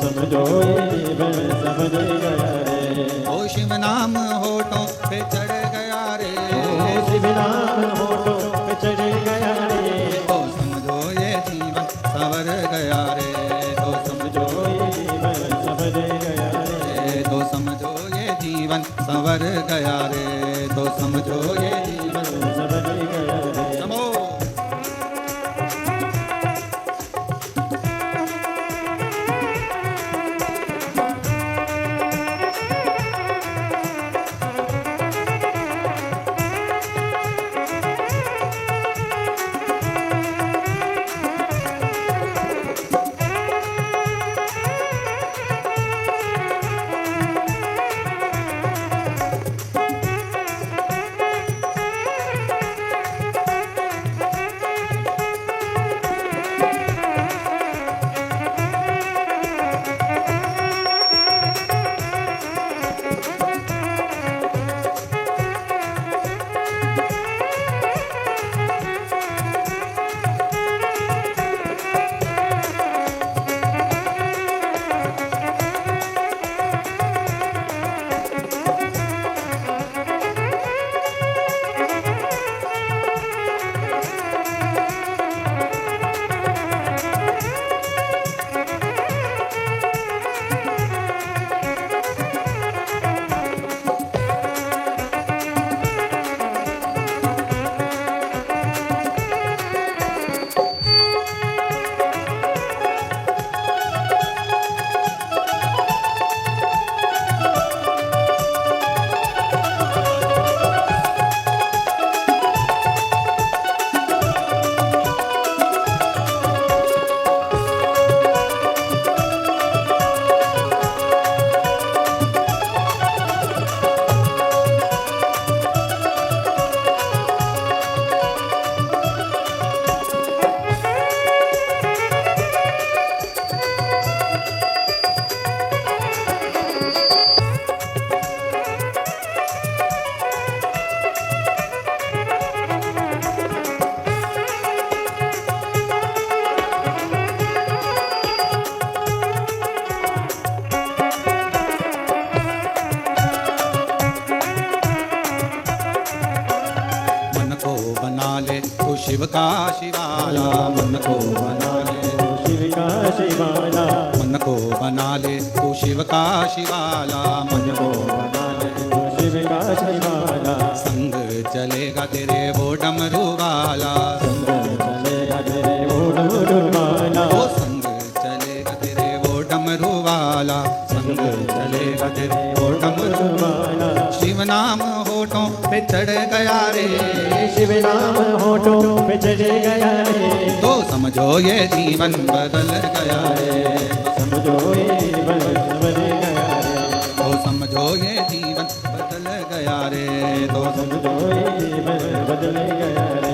समझो ये जीवन संवर गया रे। ओ शिव नाम होठों पे चढ़ गया रे, ओ शिव नाम होठों पे चढ़ गया रे, तो समझो ये जीवन संवर गया रे, तो समझो ये जीवन संवर गया रे, तो समझो ये जीवन संवर गया रे, तो समझो ये जीवन संवर गया रे। नमो का शिवाला मन को बना ले, शिव का शिवाला मन को बना ले तू शिव का शिवाला मन को बना ले, शिव का शिवाला संग चलेगा तेरे वो डमरू वाला, संग चलेगा तेरे वो डमरू वाला, वो संग चलेगा तेरे वो डमरू वाला, संग चलेगा तेरे वो डमरू वाला। शिव नाम होठों पे चढ़ गया रे, शिव नाम होठों पे चढ़ गया रे, तो समझो ये जीवन बदल गया रे, समझो ये जीवन बदल गया रे, तो समझो ये जीवन बदल गया रे, तो समझो ये जीवन बदल गया रे।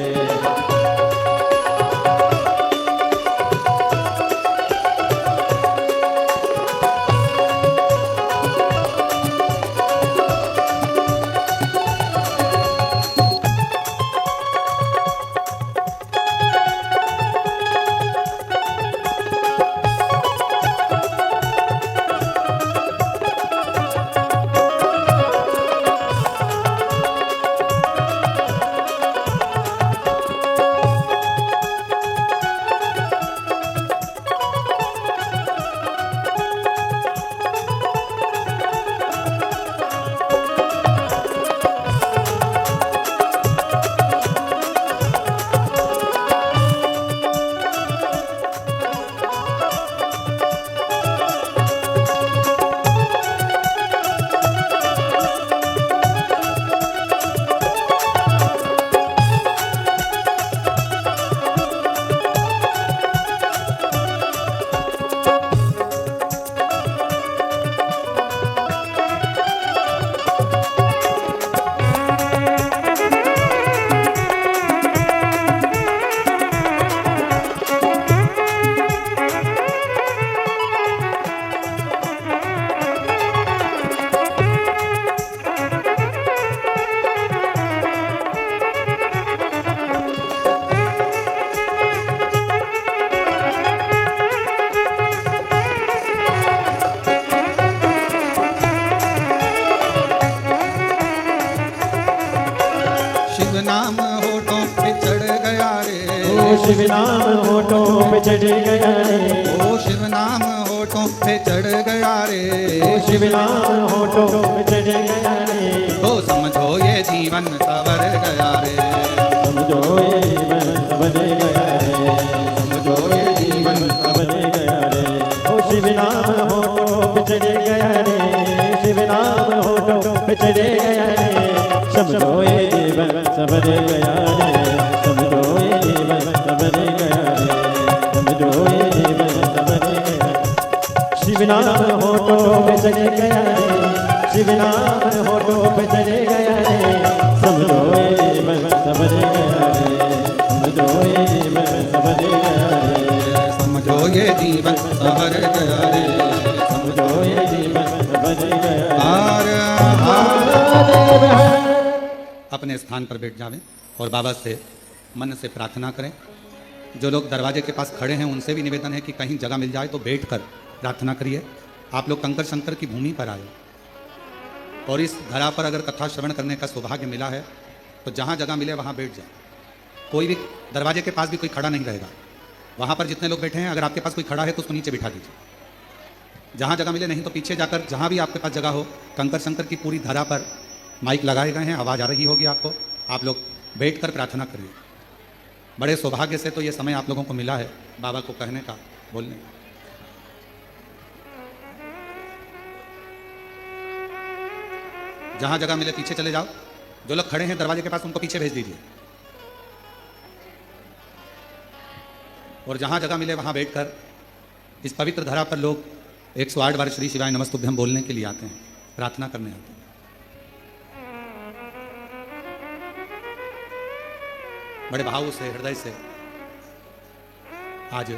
शिव नाम होठों पे चढ़ गया रे, ओ शिव नाम होठों पे चढ़ गया रे, शिव नाम होठों पे चढ़ गया रे, तो समझो ये जीवन सवर गया रे, समझो ये जीवन सवर गया रे, समझो ये जीवन सवर गया रे, ओ शिव नाम होठों पे चढ़ गया रे, शिव नाम होठों पे चढ़ गया रे, समझो ये जीवन सवर गया रे, समझो ये जीवन सवर गया रे, समझो ये जीवन सवर गया। शिव नाम होठों पे चढ़ गया रे, शिव नाम होठों पे चढ़ गया रे, समझो ये जीवन सवर गया रे, समझो ये जीवन सवर गया रे, समझो ये जीवन सवर गया रे, समझो ये जीवन सवर गया। अपने स्थान पर बैठ जावें और बाबा से मन से प्रार्थना करें। जो लोग दरवाजे के पास खड़े हैं उनसे भी निवेदन है कि कहीं जगह मिल जाए तो बैठकर प्रार्थना करिए। आप लोग कंकर शंकर की भूमि पर आए और इस धरा पर अगर कथा श्रवण करने का सौभाग्य मिला है तो जहाँ जगह मिले वहाँ बैठ जाए। कोई भी दरवाजे के पास भी कोई खड़ा नहीं रहेगा। वहाँ पर जितने लोग बैठे हैं अगर आपके पास कोई खड़ा है तो उसको नीचे बिठा दीजिए। जहाँ जगह मिले, नहीं तो पीछे जाकर जहाँ भी आपके पास जगह हो, कंकर शंकर की पूरी धरा पर माइक लगाए गए हैं, आवाज़ आ रही होगी आपको। आप लोग बैठकर प्रार्थना करिए। बड़े सौभाग्य से तो ये समय आप लोगों को मिला है बाबा को कहने का, बोलने का। जहाँ जगह मिले पीछे चले जाओ। जो लोग खड़े हैं दरवाजे के पास उनको पीछे भेज दीजिए और जहाँ जगह मिले वहाँ बैठकर इस पवित्र धरा पर लोग 108 बार श्री शिवाय नमस्तुभ्यम बोलने के लिए आते हैं, प्रार्थना करने आते हैं। बड़े भाव से, हृदय से आज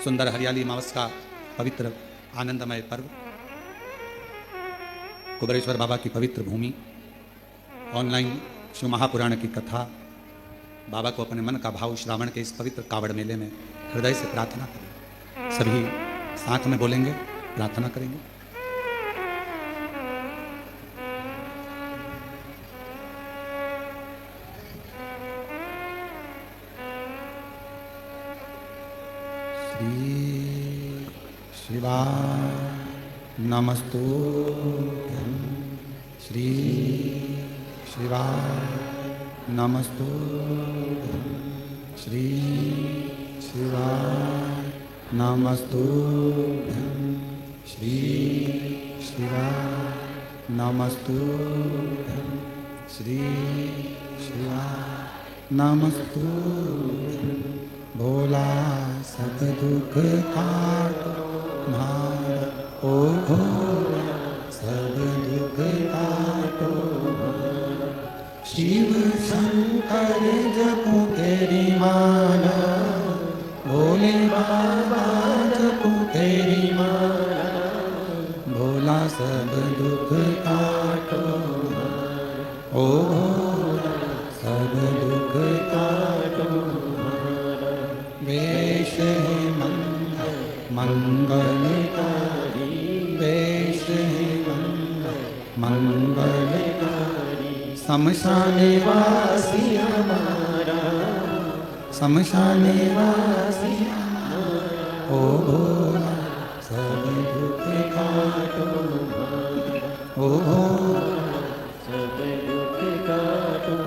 सुंदर हरियाली मावस का पवित्र आनंदमय पर्व, कुबेरेश्वर बाबा की पवित्र भूमि, ऑनलाइन शिव महापुराण की कथा, बाबा को अपने मन का भाव श्रावण के इस पवित्र कावड़ मेले में हृदय से प्रार्थना करें। सभी साथ में बोलेंगे, प्रार्थना करेंगे। श्री शिवाय नमस्तुभ्यं श्री शिवाय नमस्तुभ्यं श्री शिवाय नमस्तुभ्यं श्री शिवाय नमस्तुभ्यं श्री शिवाय नमस्तुभ्यं भोला सब दुख काटो मारा ओ भोला सब दुख काटो मारा शिव शंकर जपो तेरी माला भोले बाबा जपो तेरी माला भोला सब दुख काटो मारा ओ भोला सब दुख काटो मारा वेश है मंगलकारी वेश है मंगलकारी शमशान वासी हमारा शमशान वासी हमारा ओ भोला सब दुख काटो मारा ओ भोला सब दुख काटो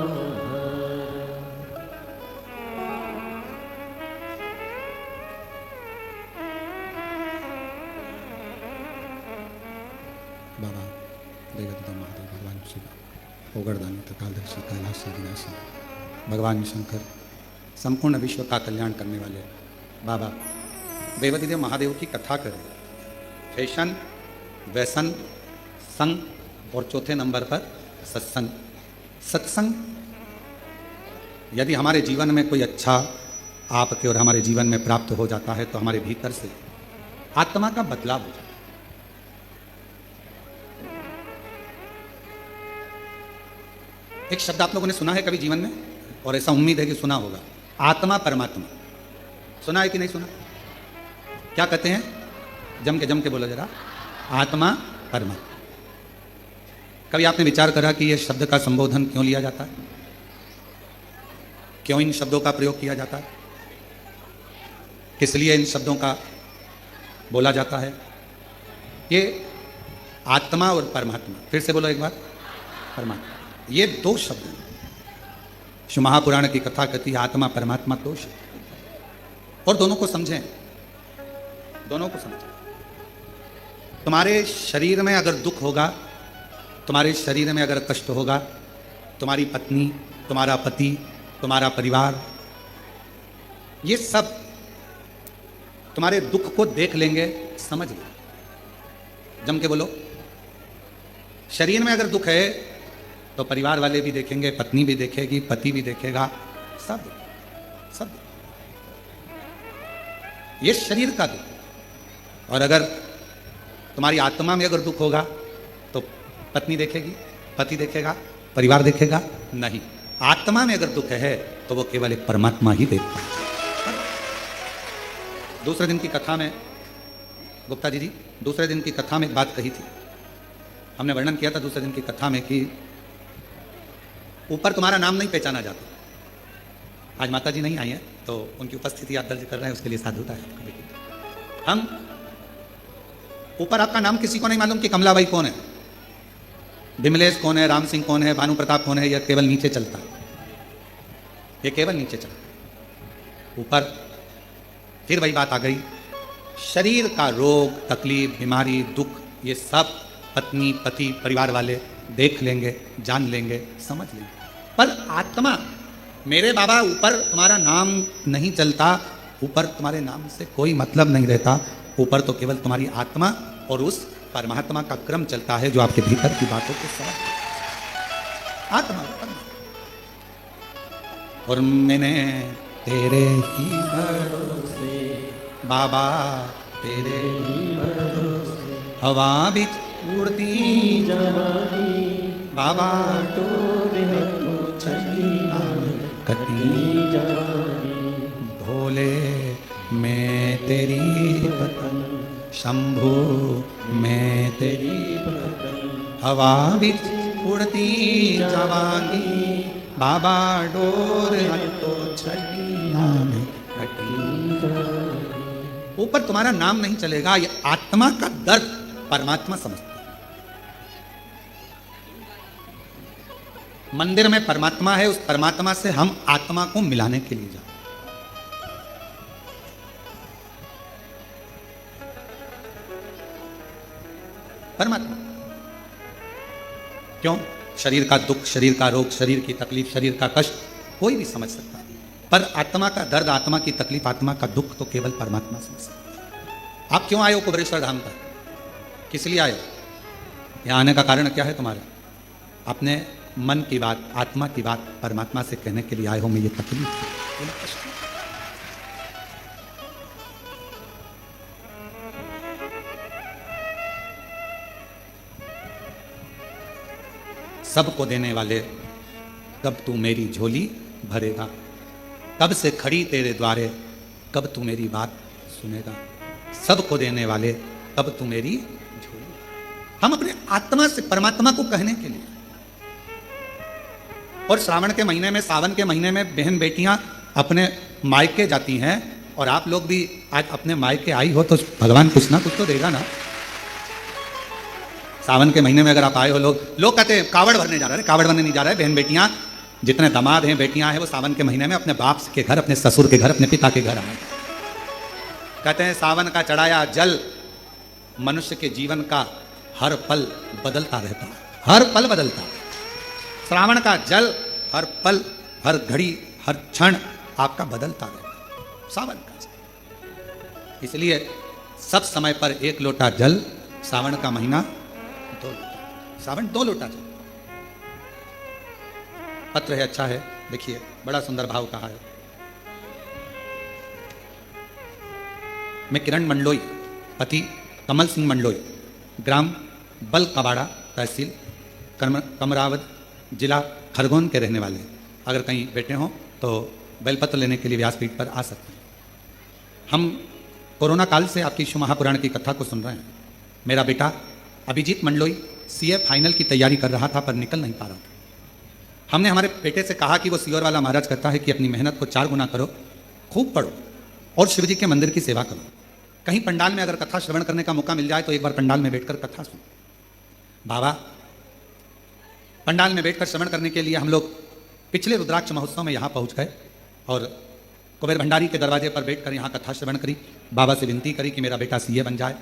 बाबा देवता महादेव भगवान शिव ओगरदानी त्रिकालदर्शी कैलाश विनाशी भगवान शंकर संपूर्ण विश्व का कल्याण करने वाले बाबा देवाधिदेव महादेव की कथा करें। फैशन व्यसन संग और चौथे नंबर पर सत्संग। सत्संग यदि हमारे जीवन में कोई अच्छा आपके और हमारे जीवन में प्राप्त हो जाता है तो हमारे भीतर से आत्मा का बदलाव हो जाता है। एक शब्द आप लोगों ने सुना है कभी जीवन में, और ऐसा उम्मीद है कि सुना होगा, आत्मा परमात्मा। सुना है कि नहीं सुना? क्या कहते हैं? जम के बोलो जरा, आत्मा परमात्मा। कभी आपने विचार करा कि यह शब्द का संबोधन क्यों लिया जाता है? क्यों इन शब्दों का प्रयोग किया जाता है? किस लिए इन शब्दों का बोला जाता है? ये आत्मा और परमात्मा, फिर से बोलो एक बार, परमात्मा, ये दो शब्द हैं। शिव महापुराण की कथा कहती है आत्मा परमात्मा दो शब्द, और दोनों को समझें, दोनों को समझें। तुम्हारे शरीर में अगर दुख होगा, तुम्हारे शरीर में अगर कष्ट होगा, तुम्हारी पत्नी, तुम्हारा पति, तुम्हारा परिवार, ये सब तुम्हारे दुख को देख लेंगे, समझ लेंगे। जम के बोलो। शरीर में अगर दुख है तो परिवार वाले भी देखेंगे, पत्नी भी देखेगी, पति भी देखेगा, सब सब। ये शरीर का दुख। और अगर तुम्हारी आत्मा में अगर दुख होगा तो पत्नी देखेगी, पति देखेगा, परिवार देखेगा नहीं। आत्मा में अगर दुख है तो वो केवल एक परमात्मा ही देखता है। दूसरे दिन की कथा में गुप्ता जी दूसरे दिन की कथा में एक बात कही थी, हमने वर्णन किया था दूसरे दिन की कथा में कि ऊपर तुम्हारा नाम नहीं पहचाना जाता। आज माता जी नहीं आई हैं तो उनकी उपस्थिति आप दर्ज कर रहे हैं, उसके लिए साधुता है। हम ऊपर आपका नाम किसी को नहीं मालूम कि कमलाबाई कौन है, विमलेश कौन है, राम सिंह कौन है, भानु प्रताप कौन है, यह केवल नीचे चलता है, ये केवल नीचे चलता है। ऊपर फिर वही बात आ गई, शरीर का रोग, तकलीफ, बीमारी, दुख, ये सब पत्नी, पति, परिवार वाले देख लेंगे, जान लेंगे, समझ लेंगे। पर आत्मा, मेरे बाबा, ऊपर तुम्हारा नाम नहीं चलता, ऊपर तुम्हारे नाम से कोई मतलब नहीं रहता, ऊपर तो केवल तुम्हारी आत्मा और उस परमात्मा का क्रम चलता है जो आपके भीतर की बातों को समझ आत्मा। और मैंने तेरे ही भरोसे बाबा, तेरे ही भरोसे हवा बिच उड़ती जवानी बाबा, टोरे को छली कती जवानी, भोले मैं तेरी पतन, शंभू मैं तेरी पतन, हवा बिच उड़ती जवानी बाबा, डोर तो छली कटी जवानी। ऊपर तुम्हारा नाम नहीं चलेगा। ये आत्मा का दर्द परमात्मा समझता है। मंदिर में परमात्मा है, उस परमात्मा से हम आत्मा को मिलाने के लिए जाते हैं। परमात्मा क्यों? शरीर का दुख, शरीर का रोग, शरीर की तकलीफ, शरीर का कष्ट कोई भी समझ सकता है, पर आत्मा का दर्द, आत्मा की तकलीफ, आत्मा का दुख तो केवल परमात्मा समझ सकता है। आप क्यों आए हो कुबेरेश्वर धाम पर? किस लिए आए हो? यहाँ आने का कारण क्या है तुम्हारा? अपने मन की बात, आत्मा की बात परमात्मा से कहने के लिए आए हो। मैं ये तकलीफ है, ये कष्ट है। सबको देने वाले, कब तू मेरी झोली भरेगा? कब से खड़ी तेरे द्वारे, कब तू मेरी बात सुनेगा? सबको देने वाले, कब तू मेरी झोली। हम अपने आत्मा से परमात्मा को कहने के लिए, और श्रावण के महीने में, सावन के महीने में बहन बेटियां अपने मायके जाती हैं, और आप लोग भी आज अपने मायके आई हो तो भगवान कुछ ना कुछ तो देगा ना। सावन के महीने में अगर आप आए हो, लोग कहते हैं कावड़ भरने जा रहा है, कावड़ भरने नहीं जा रहा है। बहन बेटियां, जितने दामाद हैं, बेटियां हैं, वो सावन के महीने में अपने बाप के घर, अपने ससुर के घर, अपने पिता के घर आए। कहते हैं सावन का चढ़ाया जल मनुष्य के जीवन का हर पल बदलता रहता है, हर पल बदलता है। श्रावण का जल हर पल, हर घड़ी, हर क्षण आपका बदलता रहता है, सावन का जल। इसलिए सब समय पर एक लोटा जल, सावन का महीना 2 लोटा, सावन 2 लोटा जल। पत्र है, अच्छा है, देखिए बड़ा सुंदर भाव कहा है। मैं किरण मंडलोई, पति कमल सिंह मंडलोई, ग्राम बल कबाड़ा, तहसील कमरावद, जिला खरगोन के रहने वाले हैं। अगर कहीं बैठे हों तो बेलपत्र लेने के लिए व्यासपीठ पर आ सकते हैं। हम कोरोना काल से आपकी शिव महापुराण की कथा को सुन रहे हैं। मेरा बेटा अभिजीत मंडलोई सीए फाइनल की तैयारी कर रहा था, पर निकल नहीं पा रहा था। हमने हमारे बेटे से कहा कि वो सीओर वाला महाराज कहता है कि अपनी मेहनत को 4 गुना करो, खूब पढ़ो और शिव जी के मंदिर की सेवा करो। कहीं पंडाल में अगर कथा श्रवण करने का मौका मिल जाए तो एक बार पंडाल में बैठकर कथा सुनो। बाबा, पंडाल में बैठकर श्रवण करने के लिए हम लोग पिछले रुद्राक्ष महोत्सव में यहाँ पहुँच गए और कुबेर भंडारी के दरवाजे पर बैठकर यहाँ कथा श्रवण करी। बाबा से विनती करी कि मेरा बेटा सीए बन जाए।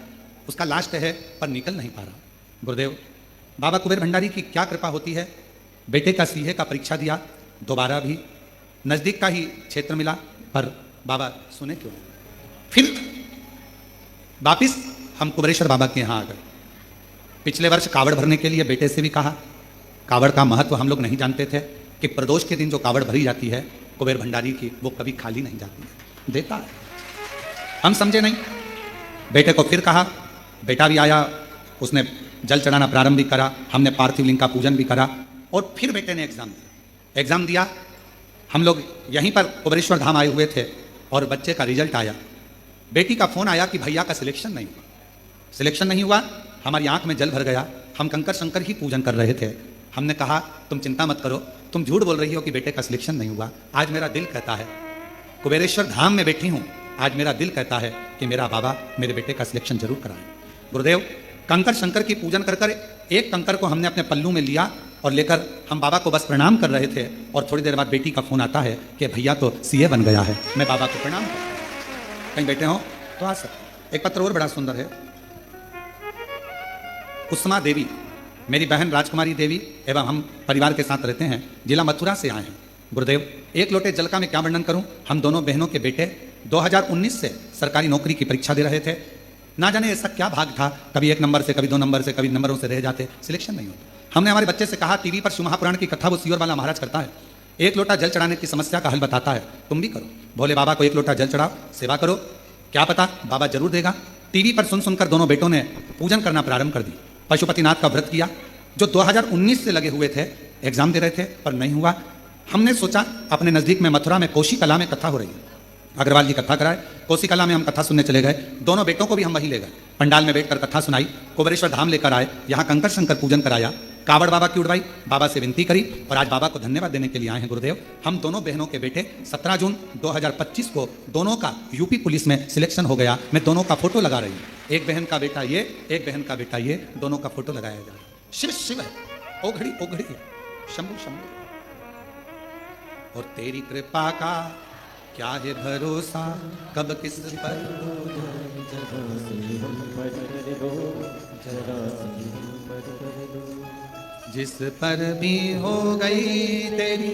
उसका लास्ट है पर निकल नहीं पा रहा। गुरुदेव, बाबा कुबेर भंडारी की क्या कृपा होती है, बेटे का सीए का परीक्षा दिया, दोबारा भी नज़दीक का ही क्षेत्र मिला, पर बाबा सुने क्यों? फिर वापिस हम कुबेरेश्वर बाबा के यहाँ आ गए। पिछले वर्ष कावड़ भरने के लिए बेटे से भी कहा। कावड़ का महत्व हम लोग नहीं जानते थे कि प्रदोष के दिन जो कावड़ भरी जाती है कुबेर भंडारी की, वो कभी खाली नहीं जाती है, देता है। हम समझे नहीं। बेटे को फिर कहा, बेटा भी आया, उसने जल चढ़ाना प्रारंभ भी करा, हमने पार्थिव लिंग का पूजन भी करा और फिर बेटे ने एग्जाम दिया। हम लोग यहीं पर कुबेरेश्वर धाम आए हुए थे और बच्चे का रिजल्ट आया। बेटी का फोन आया कि भैया का सिलेक्शन नहीं हुआ। हमारी आंख में जल भर गया। हम कंकर शंकर ही पूजन कर रहे थे। हमने कहा तुम चिंता मत करो, तुम झूठ बोल रही हो कि बेटे का सिलेक्शन नहीं हुआ। आज मेरा दिल कहता है, कुबेरेश्वर धाम में बैठी हूँ, आज मेरा दिल कहता है कि मेरा बाबा मेरे बेटे का सिलेक्शन जरूर कराए। गुरुदेव, कंकर शंकर की पूजन कर कर एक कंकर को हमने अपने पल्लू में लिया और लेकर हम बाबा को बस प्रणाम कर रहे थे और थोड़ी देर बाद बेटी का फोन आता है कि भैया तो सीए बन गया है। मैं बाबा को प्रणाम करता हूं। कहीं बैठे हो तो आ सकते। एक पत्र और बड़ा सुंदर है। कुसुमा देवी, मेरी बहन राजकुमारी देवी एवं हम परिवार के साथ रहते हैं, जिला मथुरा से आए हैं। गुरुदेव, एक लोटे जल का मैं क्या वर्णन करूं। हम दोनों बहनों के बेटे 2019 से सरकारी नौकरी की परीक्षा दे रहे थे। ना जाने ऐसा क्या भाग था, कभी 1 नंबर से, कभी 2 नंबर से, कभी नंबरों से रह जाते, सिलेक्शन नहीं होता। हमने हमारे बच्चे से कहा, टीवी पर शिव महापुराण की कथा वो सीओर वाला महाराज करता है, 1 लोटा जल चढ़ाने की समस्या का हल बताता है, तुम भी करो। भोले बाबा को 1 लोटा जल चढ़ाओ, सेवा करो, क्या पता बाबा जरूर देगा। टीवी पर सुन सुनकर दोनों बेटों ने पूजन करना प्रारंभ कर दी। पशुपतिनाथ का व्रत किया। जो 2019 से लगे हुए थे, एग्जाम दे रहे थे पर नहीं हुआ। हमने सोचा अपने नज़दीक में मथुरा में कोशी कला में कथा हो रही है, अग्रवाल जी कथा कराए। कोसी कला में हम कथा सुनने चले गए। दोनों बेटों को भी हम वहीं ले गए। पंडाल में बैठकर कथा सुनाई। कुबेरेश्वर धाम लेकर आए, यहाँ कंकर शंकर पूजन कराया। कावड़ बाबा की उड़वाई, बाबा से विनती करी और आज बाबा को धन्यवाद देने के लिए आए हैं गुरुदेव। हम दोनों बहनों के बेटे 17 जून 2025 को दोनों का यूपी पुलिस में सिलेक्शन हो गया। मैं दोनों का फोटो लगा रही हूँ, एक बहन का बेटा ये, एक बहन का बेटा ये, दोनों का फोटो लगाया जा रहा है। शिव शिव है, ओ घड़ी शंभु शंभु। और तेरी कृपा का क्या है भरोसा, कब किस पर जिस पर भी हो गई तेरी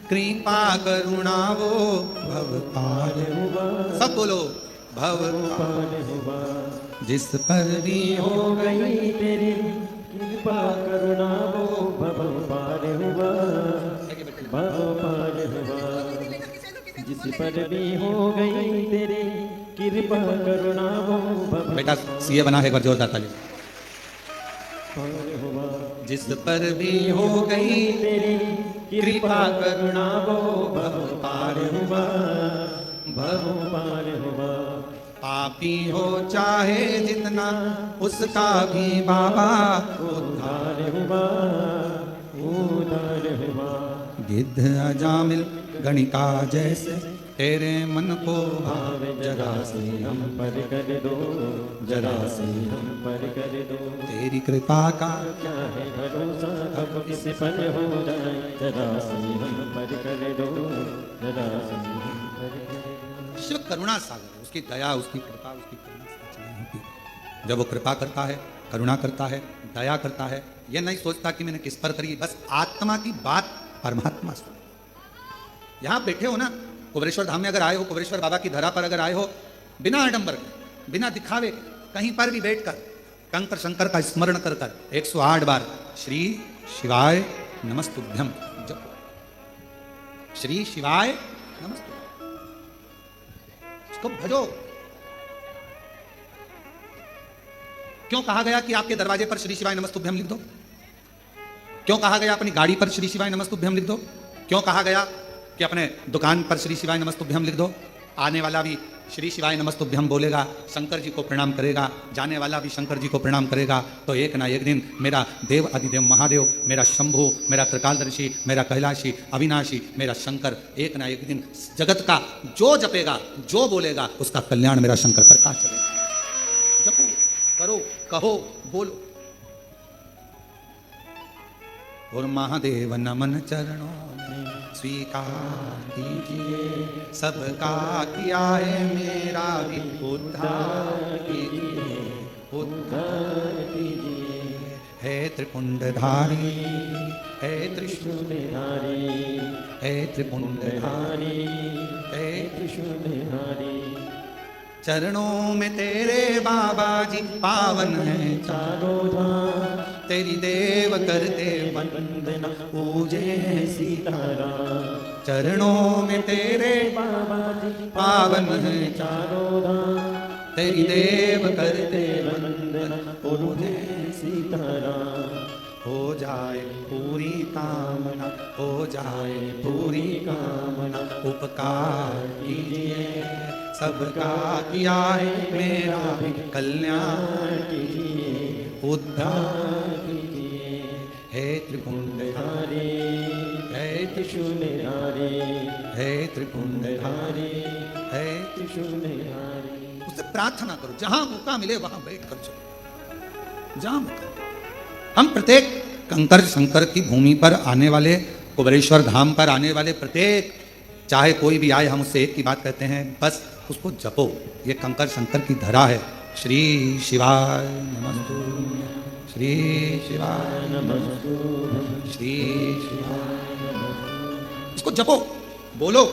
कृपा करुणा वो भव पार हुआ। सब बोलो भव पार हुआ। जिस पर भी हो गई तेरी कृपा करुणा वो भव पार हुआ, भव पार हुआ। जिस पर भी हो गई तेरी कृपा करुणा वो भव बेटा सीए बना है, एक बार जोरदार ताली। पार हुआ। जिस पर भी हो गई तेरी कृपा करुणा वो भव पार हुआ, भव पार हुआ। पापी हो चाहे जितना उसका भी बाबा उद्धार हुआ, उद्धार हुआ। गिद्ध अजामिल गणिका जैसे तेरे मन को भावे जरा से हम पर कर दो, जरा से हम पर कर दो। तेरी कृपा का क्या है भरोसा, कब किस पर हो जाए। जरा से हम पर कर दो, जरा से हम पर कर दो। शिव करुणा सागर है, उसकी दया, उसकी कृपा, उसकी करुणा से नहीं होती। जब वो कृपा करता है, करुणा करता है, दया करता है, ये नहीं सोचता कि मैंने किस पर करी, बस आत्मा की बात परमात्मा से। यहां बैठे हो ना, कुबरेश्वर धाम में अगर आए हो, कुबरेश्वर बाबा की धरा पर अगर आए हो, बिना आडंबर के, बिना दिखावे, कहीं पर भी बैठकर कंकर शंकर का स्मरण कर कर 108 बार श्री शिवाय नमस्तुभ्यम जपो। श्री शिवाय नमस्तुभ्यम, इसको भजो। क्यों कहा गया कि आपके दरवाजे पर श्री शिवाय नमस्तुभ्यम लिख दो? क्यों कहा गया अपनी गाड़ी पर श्री शिवाय नमस्तुभ्यम लिख दो? क्यों कहा गया कि अपने दुकान पर श्री शिवाय नमस्तुभ्यम लिख दो? आने वाला भी श्री शिवाय नमस्तुभ्यम बोलेगा, शंकर जी को प्रणाम करेगा, जाने वाला भी शंकर जी को प्रणाम करेगा, तो एक ना एक दिन मेरा देव अधिदेव महादेव, मेरा शंभु, मेरा त्रिकालदर्शी, मेरा कैलाशी, अविनाशी, मेरा शंकर, एक ना एक दिन जगत का जो जपेगा, जो बोलेगा, उसका कल्याण मेरा शंकर करता चलेगा। जपो, करो, कहो, बोलो। और महादेव नमन चरणों में स्वीकार कीजिए, सबका किया है मेरा भी उद्धार कीजिए, उद्धार कीजिए। है त्रिपुंडधारी, है त्रिशूलधारी, है त्रिपुंडधारी, है त्रिशूलधारी। चरणों में तेरे बाबा जी पावन है चारों धाम, तेरी देव करते वंदना पूजे सीताराम। चरणों में तेरे बाबा जी पावन है चारों धाम, तेरी देव करते वंदना पूजे सीताराम। हो जाए पूरी कामना, हो जाए पूरी कामना, उपकार कीजिए, सबका किया है मेरा भी कल्याण कीजिए, उद्धार कीजिए। हे त्रिपुंडधारी, हे त्रिशूलधारी, हे त्रिपुंडधारी, हे त्रिशूलधारी। उससे प्रार्थना करो, जहां मौका मिले वहां बैठ कर चलो, जहां मौका। हम प्रत्येक कंकर शंकर की भूमि पर आने वाले, कुबरेश्वर धाम पर आने वाले प्रत्येक, चाहे कोई भी आए, हम उससे एक ही बात कहते हैं, बस उसको जपो। ये कंकर शंकर की धरा है। श्री शिवाय नमस्तुभ्यं, श्री शिवाय नमस्तुभ्यं, श्री शिवाय नमस्तुभ्यं। इसको जपो, बोलो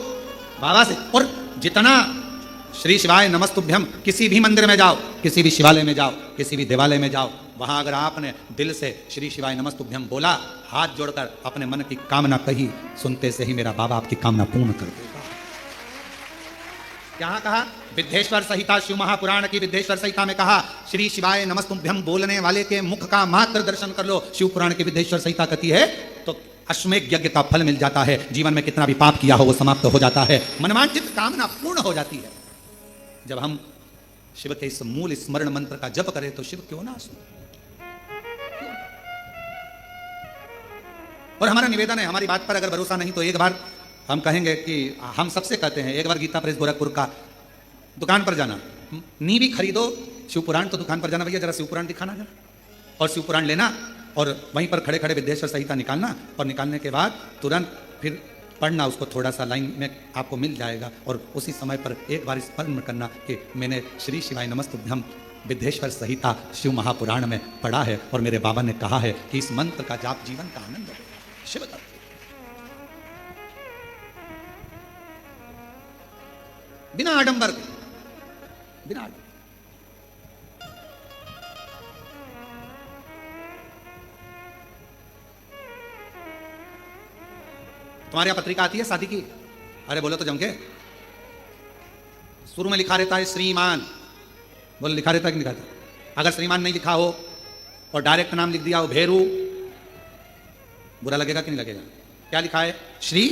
बाबा से। और जितना श्री शिवाय नमस्तुभ्यम, किसी भी मंदिर में जाओ, किसी भी शिवालय में जाओ, किसी भी देवालय में जाओ, वहां अगर आपने दिल से श्री शिवाय नमस्तुभ्यम बोला, हाथ जोड़कर अपने मन की कामना कही, सुनते से ही मेरा बाबा आपकी कामना पूर्ण कर देगा। यहाँ कहा विद्येश्वर संहिता, शिव महापुराण की विद्येश्वर संहिता में कहा, श्री शिवाय नमस्तुभ्यम बोलने वाले के मुख का मात्र दर्शन कर लो। शिव पुराण की विद्येश्वर संहिता कहती है तो अश्वमेध यज्ञ का फल मिल जाता है, जीवन में कितना भी पाप किया हो वो समाप्त हो जाता है, मनवांछित कामना पूर्ण हो जाती है। जब हम शिव के इस मूल स्मरण मंत्र का जप करें तो शिव क्यों ना सुने। और हमारा निवेदन है, हमारी बात पर अगर भरोसा नहीं तो एक बार हम कहेंगे कि हम सबसे कहते हैं, एक बार गीता प्रेस गोरखपुर का दुकान पर जाना, नी भी खरीदो, शिव पुराण तो दुकान पर जाना, भैया जरा शिव पुराण दिखाना जरा, और शिव पुराण लेना और वहीं पर खड़े खड़े विद्येश्वर संहिता निकालना, और निकालने के बाद तुरंत फिर पढ़ना उसको, थोड़ा सा लाइन में आपको मिल जाएगा, और उसी समय पर एक बार स्मरण करना कि मैंने श्री शिवाय नमस्तुभ्यम विद्येश्वर संहिता शिव महापुराण में पढ़ा है और मेरे बाबा ने कहा है कि इस मंत्र का जाप जीवन का आनंद है। शिव तत्व बिना आडंबर के, बिना आडंबर। तुम्हारे यहां पत्रिका आती है शादी की? अरे बोलो तो जम के। शुरू में लिखा रहता है श्रीमान, बोलो लिखा रहता है कि नहीं लिखा रहता? अगर श्रीमान नहीं लिखा हो और डायरेक्ट नाम लिख दिया हो भेरू, बुरा लगेगा कि नहीं लगेगा? क्या लिखा है? श्री।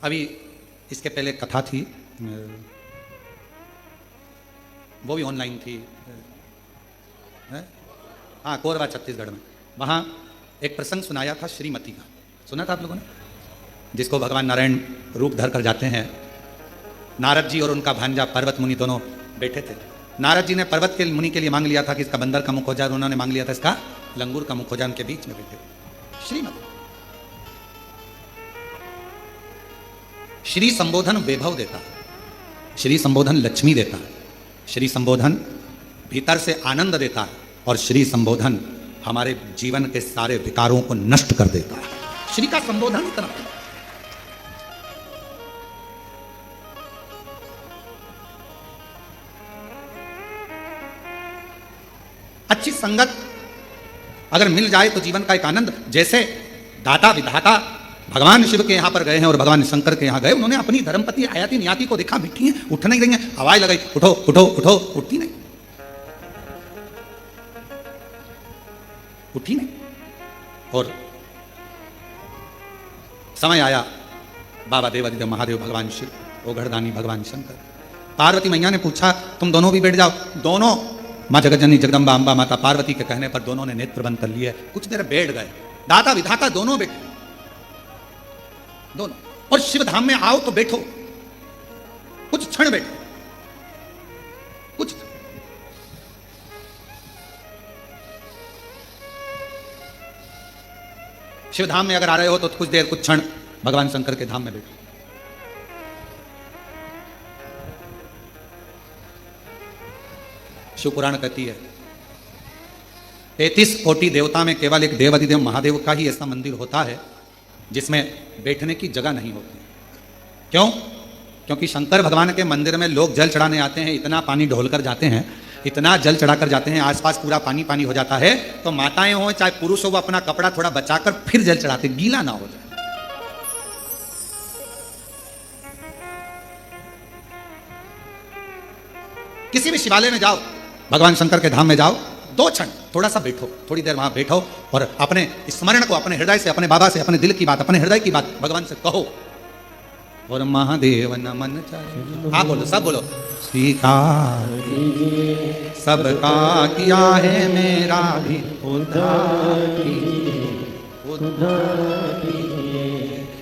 अभी इसके पहले कथा थी, वो भी ऑनलाइन थी, हाँ कोरबा छत्तीसगढ़ में। वहाँ एक प्रसंग सुनाया था श्रीमती का, सुना था आप लोगों ने? जिसको भगवान नारायण रूप धर कर जाते हैं। नारद जी और उनका भांजा पर्वत मुनि दोनों बैठे थे। नारद जी ने पर्वत के मुनि के लिए मांग लिया था कि इसका बंदर का मुख हो जाए, उन्होंने मांग लिया था इसका लंगूर का मुख हो जाए। उनके बीच में बैठे श्रीमती। श्री संबोधन वैभव देता है, श्री संबोधन लक्ष्मी देता है, श्री संबोधन भीतर से आनंद देता है, और श्री संबोधन हमारे जीवन के सारे विकारों को नष्ट कर देता है। श्री का संबोधन इतना। अच्छी संगत अगर मिल जाए तो जीवन का एक आनंद। जैसे दाता विधाता भगवान शिव के यहां पर गए हैं और भगवान शंकर के यहां गए, उन्होंने अपनी धर्मपति आयाति नियाति को देखा, बैठी है, उठ नहीं रही है, आवाज लगाई उठो उठो उठो, उठती नहीं, उठी नहीं। और समय आया, बाबा देवादिदेव महादेव भगवान शिव, ओघड़दानी भगवान शंकर, पार्वती मैया ने पूछा तुम दोनों भी बैठ जाओ। दोनों, माँ जगतजननी जगदम्बा अम्बा माता पार्वती के कहने पर दोनों ने नेत्र बंद कर लिए, कुछ देर बैठ गए। दाता विधाता दोनों बैठे, दोनों। और शिव धाम में आओ तो बैठो, कुछ क्षण बैठो, कुछ। शिव धाम में अगर आ रहे हो तो कुछ देर, कुछ क्षण भगवान शंकर के धाम में बैठो। शिव पुराण कहती है 33 कोटि देवता में केवल एक देवादिदेव महादेव का ही ऐसा मंदिर होता है जिसमें बैठने की जगह नहीं होती। क्यों? क्योंकि शंकर भगवान के मंदिर में लोग जल चढ़ाने आते हैं, इतना पानी ढोल कर जाते हैं, इतना जल चढ़ाकर जाते हैं, आसपास पूरा पानी पानी हो जाता है, तो माताएं हो चाहे पुरुष हो, वो अपना कपड़ा थोड़ा बचाकर फिर जल चढ़ाते, गीला ना हो जाए। किसी भी शिवालय में जाओ, भगवान शंकर के धाम में जाओ, 2 क्षण थोड़ा सा बैठो, थोड़ी देर वहां बैठो और अपने स्मरण को अपने हृदय से, अपने बाबा से, अपने दिल की बात, अपने हृदय की बात भगवान से कहो। और महादेव नमन चाहिए, हाँ बोलो, सब बोलो। स्वीकार सबका किया है मेरा भी उद्धार कीजिए, उद्धार कीजिए।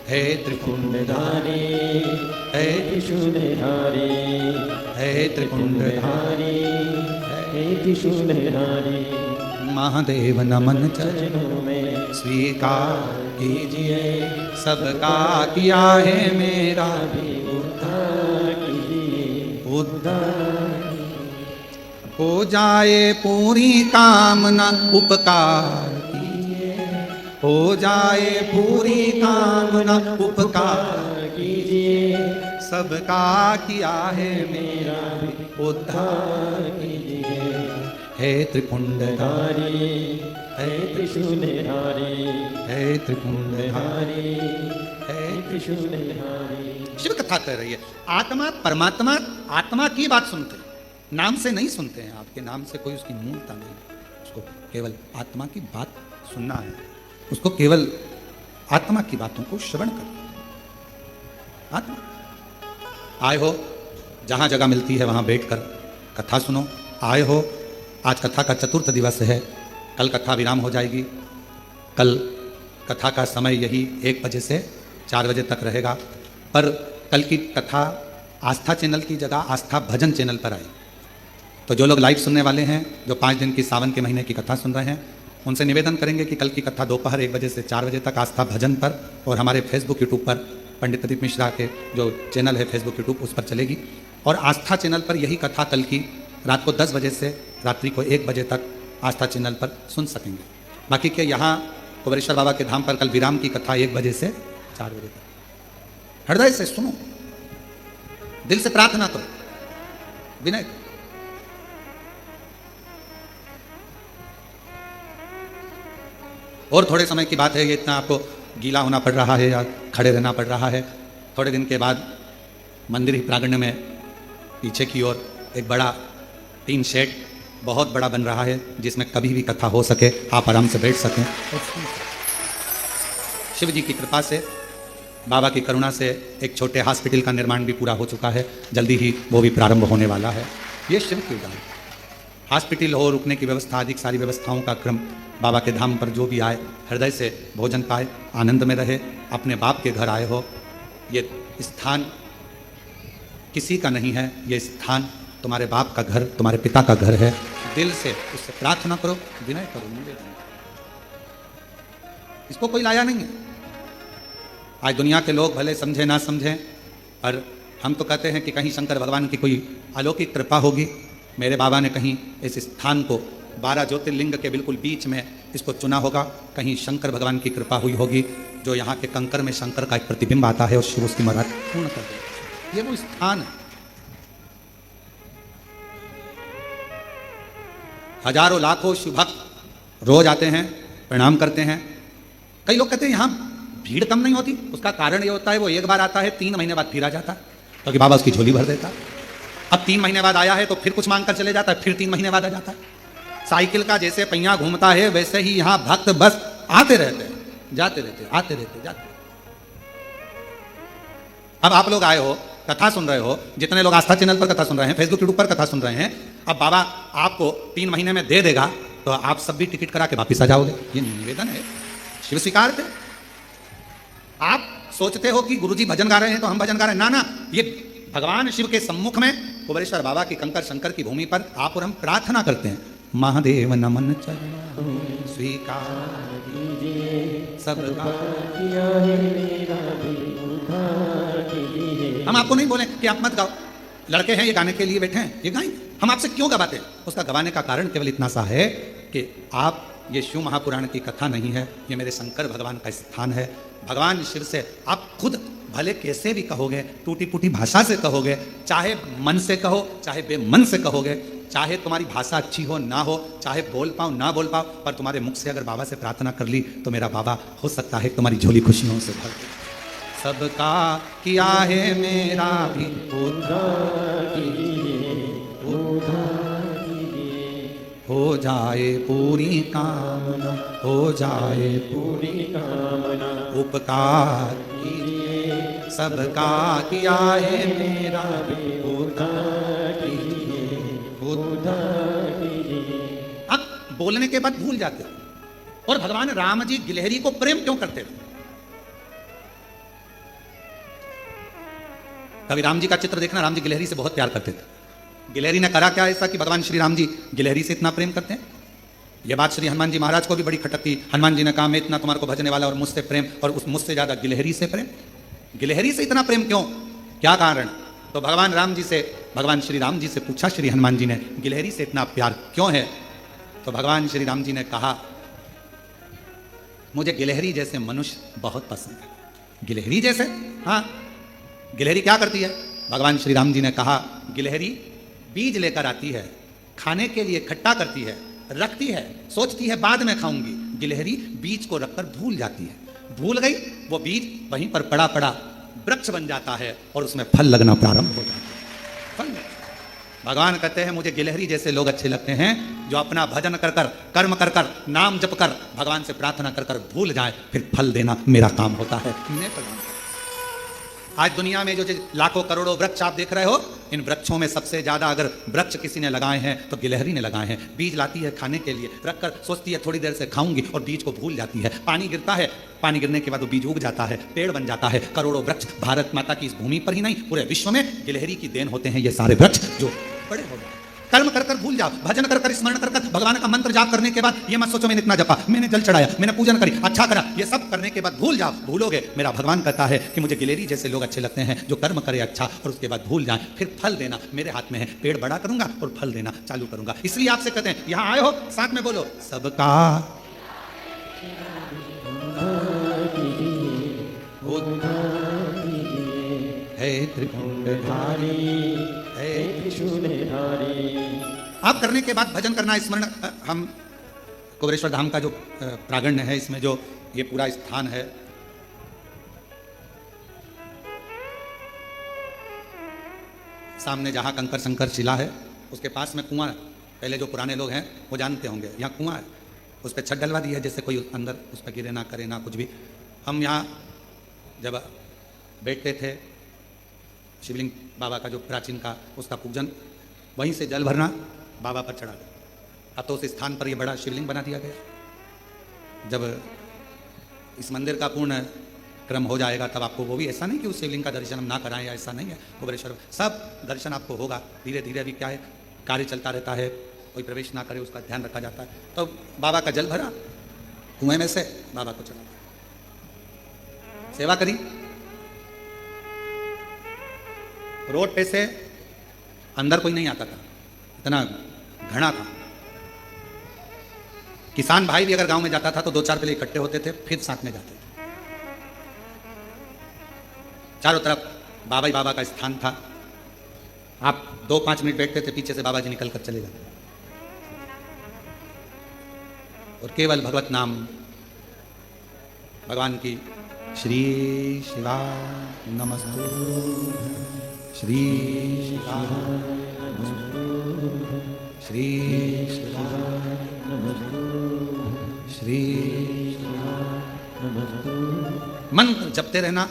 हे त्रिपुंडधारी, हे त्रिशूलधारी, हे त्रिपुंडधारी, हे त्रिशूलधारी, महादेव नमन चरणों में स्वीकार कीजिए, सबका किया है मेरा भी उद्धार कीजिए, उद्धार हो जाए पूरी कामना, उपकार कीजिए, हो जाए पूरी कामना, उपकार कीजिए, सबका किया है मेरा भी उद्धार कीजिए। हे त्रिपुंडधारी, हे त्रिशूलधारी, हे त्रिपुंडधारी, हे त्रिशूलधारी। शिव कथा कर रही है। आत्मा परमात्मा, आत्मा की बात सुनते हैं, नाम से नहीं सुनते हैं। आपके नाम से कोई उसकी मूलता नहीं, उसको केवल आत्मा की बात सुनना है, उसको केवल आत्मा की बातों को श्रवण करना है। आत्मा आए हो, जहां जगह मिलती है वहां बैठकर कथा सुनो। आए हो, आज कथा का 4th दिवस है, कल कथा विराम हो जाएगी। कल कथा का समय यही 1 बजे से 4 बजे तक रहेगा। पर कल की कथा आस्था चैनल की जगह आस्था भजन चैनल पर आई। तो जो लोग लाइव सुनने वाले हैं, जो 5 दिन की सावन के महीने की कथा सुन रहे हैं, उनसे निवेदन करेंगे कि कल की कथा दोपहर 1 बजे से 4 बजे तक आस्था भजन पर और हमारे फेसबुक यूट्यूब पर पंडित प्रदीप मिश्रा के जो चैनल है फेसबुक यूट्यूब उस पर चलेगी। और आस्था चैनल पर यही कथा कल की रात को 10 बजे से रात्रि को 1 बजे तक आस्था चैनल पर सुन सकेंगे। बाकी के यहाँ कुबेरेश्वर बाबा के धाम पर कल विराम की कथा 1 बजे से 4 बजे तक। हृदय से सुनो, दिल से प्रार्थना करो, विनय। और थोड़े समय की बात है, ये इतना आपको गीला होना पड़ रहा है या खड़े रहना पड़ रहा है। थोड़े दिन के बाद मंदिर ही प्रांगण में पीछे की ओर एक बड़ा टीन शेड बहुत बड़ा बन रहा है, जिसमें कभी भी कथा हो सके, आप आराम से बैठ सकें। शिव जी की कृपा से, बाबा की करुणा से एक छोटे हॉस्पिटल का निर्माण भी पूरा हो चुका है। जल्दी ही वो भी प्रारंभ होने वाला है। ये शिव की उदाहरण, हॉस्पिटल हो, रुकने की व्यवस्था, अधिक सारी व्यवस्थाओं का क्रम। बाबा के धाम पर जो भी आए हृदय से भोजन पाए, आनंद में रहे। अपने बाप के घर आए हो, ये स्थान किसी का नहीं है, ये स्थान तुम्हारे बाप का घर, तुम्हारे पिता का घर है। दिल से उससे प्रार्थना करो, विनय करो, निवेदन। इसको कोई लाया नहीं है। आज दुनिया के लोग भले समझे ना समझें, पर हम तो कहते हैं कि कहीं शंकर भगवान की कोई अलौकिक कृपा होगी। मेरे बाबा ने कहीं इस स्थान को 12 ज्योतिर्लिंग के बिल्कुल बीच में इसको चुना होगा। कहीं शंकर भगवान की कृपा हुई होगी, जो यहाँ के कंकर में शंकर का एक प्रतिबिंब आता है और शिव उसकी मराद पूर्ण कर देता है। ये वो स्थान है। हजारों लाखों शिव भक्त रोज आते हैं, प्रणाम करते हैं। कई लोग कहते हैं यहाँ भीड़ कम नहीं होती। उसका कारण ये होता है, वो एक बार आता है, 3 महीने बाद फिर आ जाता है, क्योंकि बाबा उसकी झोली भर देता है। अब 3 महीने बाद आया है तो फिर कुछ मांग कर चले जाता है, फिर 3 महीने बाद आ जाता है। साइकिल का जैसे पहिया घूमता है, वैसे ही यहाँ भक्त बस आते रहते हैं, जाते रहते, आते रहते, जाते। अब आप लोग आए हो, कथा सुन रहे हो, जितने लोग आस्था चैनल पर कथा सुन रहे हैं, फेसबुक यूट्यूब पर कथा सुन रहे हैं, अब बाबा आपको 3 महीने में दे देगा, तो आप सब भी टिकट करा के वापिस आ जाओगे। ये निवेदन है, शिव स्वीकार थे। आप सोचते हो कि गुरुजी भजन गा रहे हैं तो हम भजन गा रहे हैं, ना ना, ये भगवान शिव के सम्मुख में कुबेरेश्वर बाबा की कंकर शंकर की भूमि पर आप और हम प्रार्थना करते हैं। महादेव नमन चरण स्वीकार कीजिए सबका, हम आपको नहीं बोले कि आप मत गाओ, लड़के हैं ये गाने के लिए बैठे हैं, ये गाएं। हम आपसे क्यों गवाते हैं? उसका गवाने का कारण केवल इतना सा है कि आप, ये शिव महापुराण की कथा नहीं है, ये मेरे शंकर भगवान का स्थान है। भगवान शिव से आप खुद भले कैसे भी कहोगे, टूटी फूटी भाषा से कहोगे, चाहे मन से कहो, चाहे बेमन से कहोगे, चाहे तुम्हारी भाषा अच्छी हो ना हो, चाहे बोल पाओ ना बोल पाओ, पर तुम्हारे मुख से अगर बाबा से प्रार्थना कर ली तो मेरा बाबा हो सकता है तुम्हारी झोली खुशियों से भर दे। सबका किया है मेरा भी हो जाए पूरी कामना, हो जाए पूरी कामना, उपकार कीजिए सबका किया है मेरा भी उद्धार कीजिए, उद्धार कीजिए। अब बोलने के बाद भूल जाते। और भगवान राम जी गिलहरी को प्रेम क्यों करते थे? कभी राम जी का चित्र देखना, राम जी गिलहरी से बहुत प्यार करते थे। गिलहरी ने करा क्या ऐसा कि भगवान श्री राम जी गिलहरी से इतना प्रेम करते हैं? यह बात श्री हनुमान जी महाराज को भी बड़ी खटकती। हनुमान जी ने कहा, मैं इतना तुम्हारे को भजने वाला और मुझसे प्रेम, और उस मुझसे ज्यादा गिलहरी से प्रेम। गिलहरी से इतना प्रेम क्यों, क्या कारण? तो भगवान राम जी से, भगवान श्री राम जी से पूछा श्री हनुमान जी ने, गिलहरी से इतना प्यार क्यों है? तो भगवान श्री राम जी ने कहा, मुझे गिलहरी जैसे मनुष्य बहुत पसंद है। गिलहरी जैसे? हाँ। गिलहरी क्या करती है? भगवान श्री राम जी ने कहा, गिलहरी बीज लेकर आती है, खाने के लिए इकट्ठा करती है, रखती है, सोचती है बाद में खाऊंगी। गिलहरी बीज को रखकर भूल जाती है, भूल गई, वो बीज वहीं पर पड़ा पड़ा वृक्ष बन जाता है और उसमें फल लगना प्रारंभ हो जाता है। फल। भगवान कहते हैं, मुझे गिलहरी जैसे लोग अच्छे लगते हैं, जो अपना भजन कर कर, कर्म कर कर, नाम जप कर, भगवान से प्रार्थना कर कर भूल जाए, फिर फल देना मेरा काम होता है। आज दुनिया में जो लाखों करोड़ों वृक्ष आप देख रहे हो, इन वृक्षों में सबसे ज्यादा अगर वृक्ष किसी ने लगाए हैं तो गिलहरी ने लगाए हैं। बीज लाती है खाने के लिए, रख कर सोचती है थोड़ी देर से खाऊंगी और बीज को भूल जाती है। पानी गिरता है, पानी गिरने के बाद वो बीज उग जाता है, पेड़ बन जाता है। करोड़ों वृक्ष भारत माता की इस भूमि पर ही नहीं पूरे विश्व में गिलहरी की देन होते हैं ये सारे वृक्ष जो बड़े हो गए। कर्म कर कर भूल जाओ, भजन कर कर स्मरण कर कर भगवान का मंत्र जाप करने के बाद ये मत सोचो मैंने इतना जपा, मैंने जल चढ़ाया, मैंने पूजन करी, अच्छा करा। ये सब करने के बाद भूल जाओ। भूलोगे, मेरा भगवान कहता है कि मुझे गिलहरी जैसे लोग अच्छे लगते हैं जो कर्म करे अच्छा और उसके बाद भूल जाए, फिर फल देना मेरे हाथ में है। पेड़ बड़ा करूंगा और फल देना चालू करूंगा। इसलिए आपसे कहते हैं यहां आए हो, साथ में बोलो सबका है त्रिपुंडधारी है त्रिशूलधारी। आप करने के बाद भजन करना, स्मरण। हम कुबेरेश्वर धाम का जो प्रांगण है, इसमें जो ये पूरा स्थान है, सामने जहाँ कंकर शंकर शिला है उसके पास में कुआं है। पहले जो पुराने लोग हैं वो जानते होंगे, यहाँ कुआं है, उस पर छत डलवा दी है जैसे कोई अंदर उस पर गिरे ना करे ना कुछ भी। हम यहाँ जब बैठते थे, शिवलिंग बाबा का जो प्राचीन का उसका पूजन, वहीं से जल भरना बाबा पर चढ़ा गया। अब तो उस स्थान पर ये बड़ा शिवलिंग बना दिया गया। जब इस मंदिर का पूर्ण क्रम हो जाएगा तब आपको वो भी, ऐसा नहीं कि उस शिवलिंग का दर्शन हम ना कराएं, या ऐसा नहीं है। कुबेरेश्वर सब दर्शन आपको होगा धीरे धीरे। अभी क्या है, कार्य चलता रहता है, कोई प्रवेश ना करे उसका ध्यान रखा जाता है। तो बाबा का जल भरा, कुएं में से बाबा को चढ़ा, सेवा करी। रोड पे से अंदर कोई नहीं आता था, इतना घना था। किसान भाई भी अगर गांव में जाता था तो 2-4 पहले इकट्ठे होते थे, फिर साथ में जाते थे। चारों तरफ बाबा ही बाबा का स्थान था। आप 2-5 मिनट बैठते थे, पीछे से बाबा जी निकल कर चले जाते और केवल भगवत नाम, भगवान की श्री शिवा नमस्तु, श्री शिवा नमस्तु, श्री शिवा नमस्तु, श्री शिवा नमस्तु। मंत्र जपते रहना,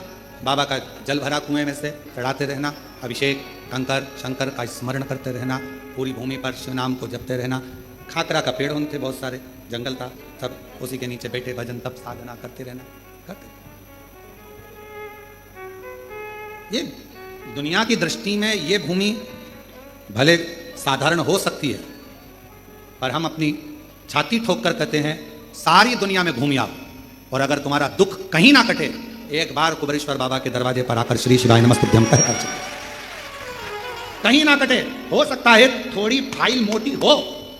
बाबा का जल भरा कुएं में से चढ़ाते रहना, अभिषेक कंकर शंकर का स्मरण करते रहना, पूरी भूमि पर शिव नाम को जपते रहना। खाकरा का पेड़ थे बहुत सारे, जंगल था, सब उसी के नीचे बैठे भजन तप साधना करते रहना, करते। ये दुनिया की दृष्टि में ये भूमि भले साधारण हो सकती है, पर हम अपनी छाती ठोक कर कहते हैं सारी दुनिया में घूम आओ, और अगर तुम्हारा दुख कहीं ना कटे, एक बार कुबेरेश्वर बाबा के दरवाजे पर आकर श्री शिवाय नमस्तुभ्यं कहकर चलो। कहीं ना कटे, हो सकता है थोड़ी फाइल मोटी हो,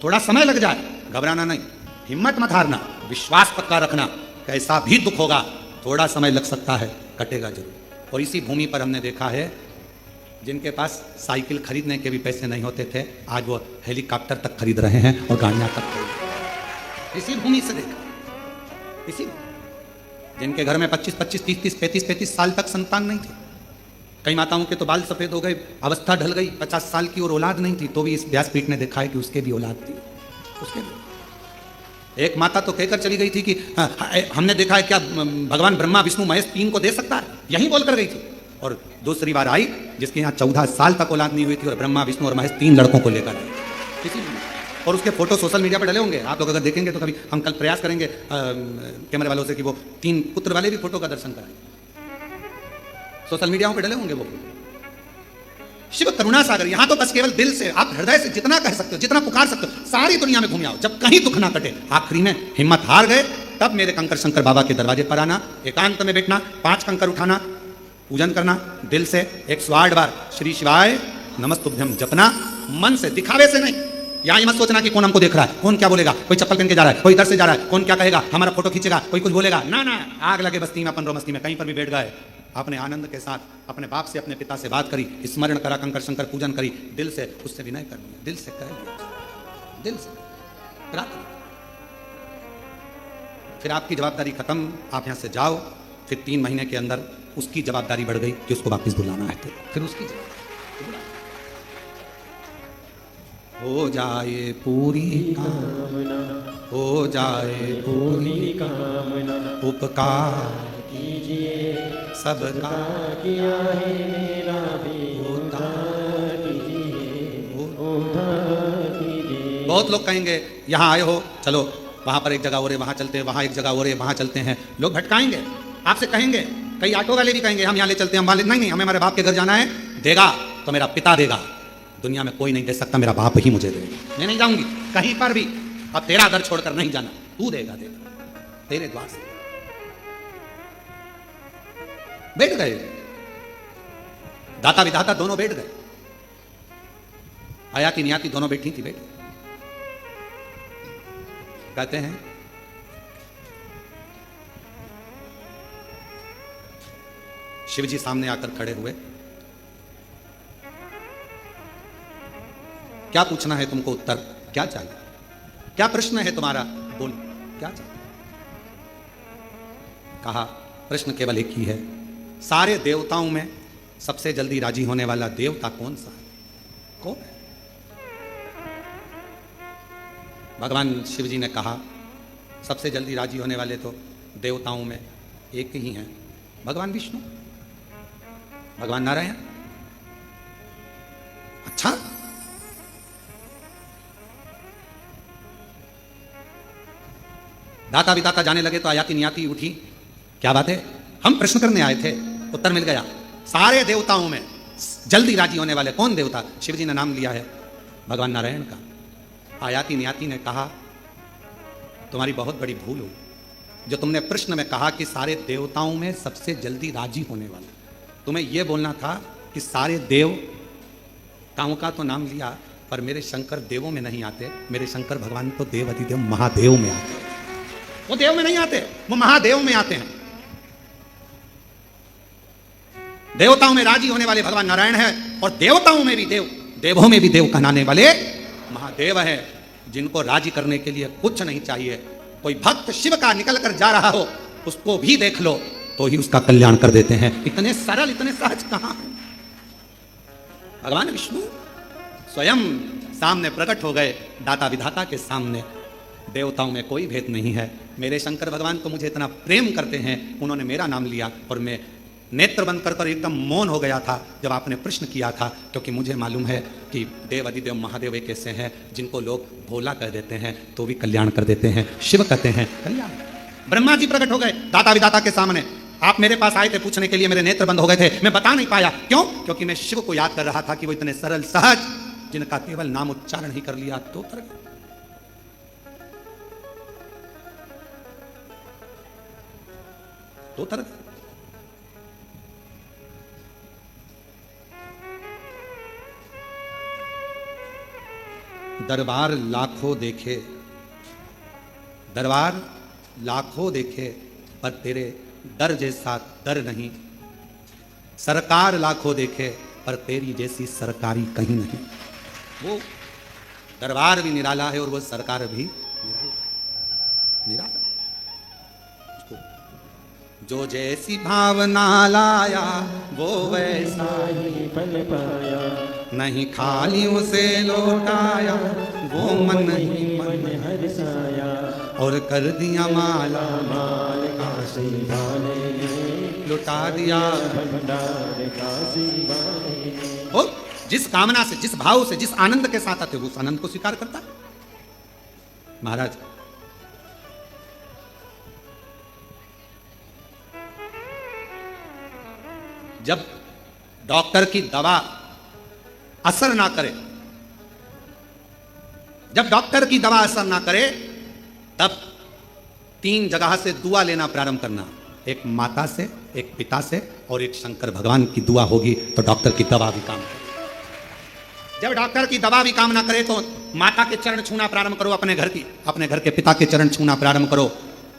थोड़ा समय लग जाए, घबराना नहीं, हिम्मत मत हारना, विश्वास पक्का रखना। कैसा भी दुख होगा, थोड़ा समय लग सकता है, कटेगा जरूर। और इसी भूमि पर हमने देखा है जिनके पास साइकिल खरीदने के भी पैसे नहीं होते थे, आज वो हेलीकॉप्टर तक खरीद रहे हैं और गाड़ियां तक खरीद। इसी भूमि से देखा, इसी जिनके घर में 25-25, 30-30, 35-35 साल तक संतान नहीं थे। कई माताओं के तो बाल सफेद हो गए, अवस्था ढल गई, 50 साल की और औलाद नहीं थी, तो भी इस व्यासपीठ ने देखा है कि उसके भी औलाद थी। उसके भी एक माता तो कहकर चली गई थी कि हमने देखा है क्या भगवान ब्रह्मा विष्णु महेश 3 को दे सकता है, यही बोलकर गई थी। और दूसरी बार आई जिसके यहाँ 14 साल तक औलाद नहीं हुई थी, और ब्रह्मा विष्णु और महेश 3 लड़कों को लेकर आई किसी। और उसके फोटो सोशल मीडिया पर डले होंगे, आप लोग अगर देखेंगे तो कभी हम कल प्रयास करेंगे कैमरे वालों से कि वो 3 पुत्र वाले भी फोटो का दर्शन कराएं। सोशल मीडिया पे डले होंगे वो। शिव करुणा सागर, यहां तो बस केवल दिल से, आप हृदय से जितना कह सकते हो, जितना पुकार सकते हो, सारी दुनिया में घूम आओ। जब कहीं दुख ना कटे, आखिरी में हिम्मत हार गए, तब मेरे कंकर शंकर बाबा के दरवाजे पर आना, एकांत में बैठना, 5 कंकर उठाना, पूजन करना, दिल से 108 बार श्री शिवाय नमस्तुभ्यं जपना, मन से, दिखावे से नहीं। यहाँ मत सोचना कि कौन हमको देख रहा है, कौन क्या बोलेगा, कोई चप्पल पहन के जा रहा है, कोई इधर से जा रहा है, कौन क्या कहेगा, हमारा फोटो खींचेगा, कोई कुछ बोलेगा, ना ना, आग लगे बस्ती में अपन रो मस्ती में, कहीं पर भी बैठ गए, अपने आनंद के साथ अपने बाप से अपने पिता से बात करी, स्मरण करा, कंकर शंकर पूजन करी, दिल से उससे विनय कर लिया, दिल से कह लिया, दिल से प्रार्थना। फिर आपकी जवाबदारी खत्म, आप यहाँ से जाओ। फिर 3 महीने के अंदर उसकी जवाबदारी बढ़ गई कि उसको वापस बुलाना है। फिर उसकी हो जाए पूरी कामना, हो जाए पूरी कामना, उपकार कीजिए सबका किया है मेरा भी उद्धार कीजिए, उद्धार कीजिए। बहुत लोग कहेंगे यहाँ आए हो, चलो वहाँ पर एक जगह हो रहे, वहाँ चलते हैं, वहाँ एक जगह हो रहे, वहाँ चलते हैं। लोग भटकाएंगे, आपसे कहेंगे, कई ऑटो वाले भी कहेंगे हम यहाँ ले चलते हैं, हम वहाँ नहीं, हमें हमारे बाप के घर जाना है। देगा तो मेरा पिता देगा, दुनिया में कोई नहीं दे सकता, मेरा बाप ही मुझे देगा। मैं नहीं जाऊंगी कहीं पर भी, अब तेरा घर छोड़कर नहीं जाना, तू देगा तेरे द्वार से। बैठ गए, दाता विधाता दोनों बैठ गए, आयाति नियाति दोनों बैठी थी, बैठ कहते हैं शिव जी सामने आकर खड़े हुए। क्या पूछना है तुमको, उत्तर क्या चाहिए, क्या प्रश्न है तुम्हारा, बोल क्या चाहिए। कहा प्रश्न केवल एक ही है, सारे देवताओं में सबसे जल्दी राजी होने वाला देवता कौन सा है, कौन है। भगवान शिव जी ने कहा सबसे जल्दी राजी होने वाले तो देवताओं में एक ही हैं, भगवान विष्णु, भगवान नारायण। अच्छा, दाता विदाता जाने लगे तो आयाति नियाति उठी, क्या बात है, हम प्रश्न करने आए थे, उत्तर मिल गया। सारे देवताओं में जल्दी राजी होने वाले कौन देवता, शिव जी ने नाम लिया है भगवान नारायण का। आयाति नियाति ने कहा तुम्हारी बहुत बड़ी भूल हुई, जो तुमने प्रश्न में कहा कि सारे देवताओं में सबसे जल्दी राजी होने वाला, तुम्हें यह बोलना था कि सारे देवताओं का तो नाम लिया, पर मेरे शंकर देवों में नहीं आते, मेरे शंकर भगवान तो देव अधिदेव महादेव में आते हैं। वो देव में नहीं आते, वो महादेव में आते हैं। देवताओं में राजी होने वाले भगवान नारायण है, और देवताओं में भी देव, देवों में भी देव कहलाने वाले महादेव है, जिनको राजी करने के लिए कुछ नहीं चाहिए। कोई भक्त शिव का निकल कर जा रहा हो, उसको भी देख लो तो ही उसका कल्याण कर देते हैं। इतने सरल, इतने सहज कहां है। भगवान विष्णु स्वयं सामने प्रकट हो गए, दाता विधाता के सामने। देवताओं में कोई भेद नहीं है, मेरे शंकर भगवान तो मुझे इतना प्रेम करते हैं, उन्होंने मेरा नाम लिया और मैं नेत्र बंद कर एकदम मौन हो गया था जब आपने प्रश्न किया था, क्योंकि मुझे मालूम है कि देव अधिदेव महादेव एक ऐसे हैं जिनको लोग भोला कह देते हैं तो भी कल्याण कर देते हैं, शिव कहते हैं कल्याण। ब्रह्मा जी प्रकट हो गए दाता विदाता के सामने, आप मेरे पास आए थे पूछने के लिए, मेरे नेत्र बंद हो गए थे, मैं बता नहीं पाया, क्यों, क्योंकि मैं शिव को याद कर रहा था कि वो इतने सरल सहज, जिनका केवल नाम उच्चारण ही कर लिया तो तर गए। तो तर गए। दरबार लाखों देखे, दरबार लाखों देखे, पर तेरे दर जैसा दर नहीं। सरकार लाखों देखे, पर तेरी जैसी सरकारी कहीं नहीं। वो दरबार भी निराला है और वो सरकार भी निराला। जो जैसी भावना लाया वो वैसा ही फल पाया, नहीं खाली उसे लौटाया, वो मन ही मन हर्षाया, और कर दिया माला माल काशी वाले, लुटा दिया भंडार काशी वाले। और जिस कामना से, जिस भाव से, जिस आनंद के साथ आते उस आनंद को स्वीकार करता। महाराज जब डॉक्टर की दवा असर ना करे, जब डॉक्टर की दवा असर ना करे, तब 3 जगह से दुआ लेना प्रारंभ करना, एक माता से, एक पिता से और एक शंकर भगवान की दुआ होगी तो डॉक्टर की दवा भी काम करे। जब डॉक्टर की दवा भी काम ना करे तो माता के चरण छूना प्रारंभ करो, अपने घर के पिता के चरण छूना प्रारंभ करो,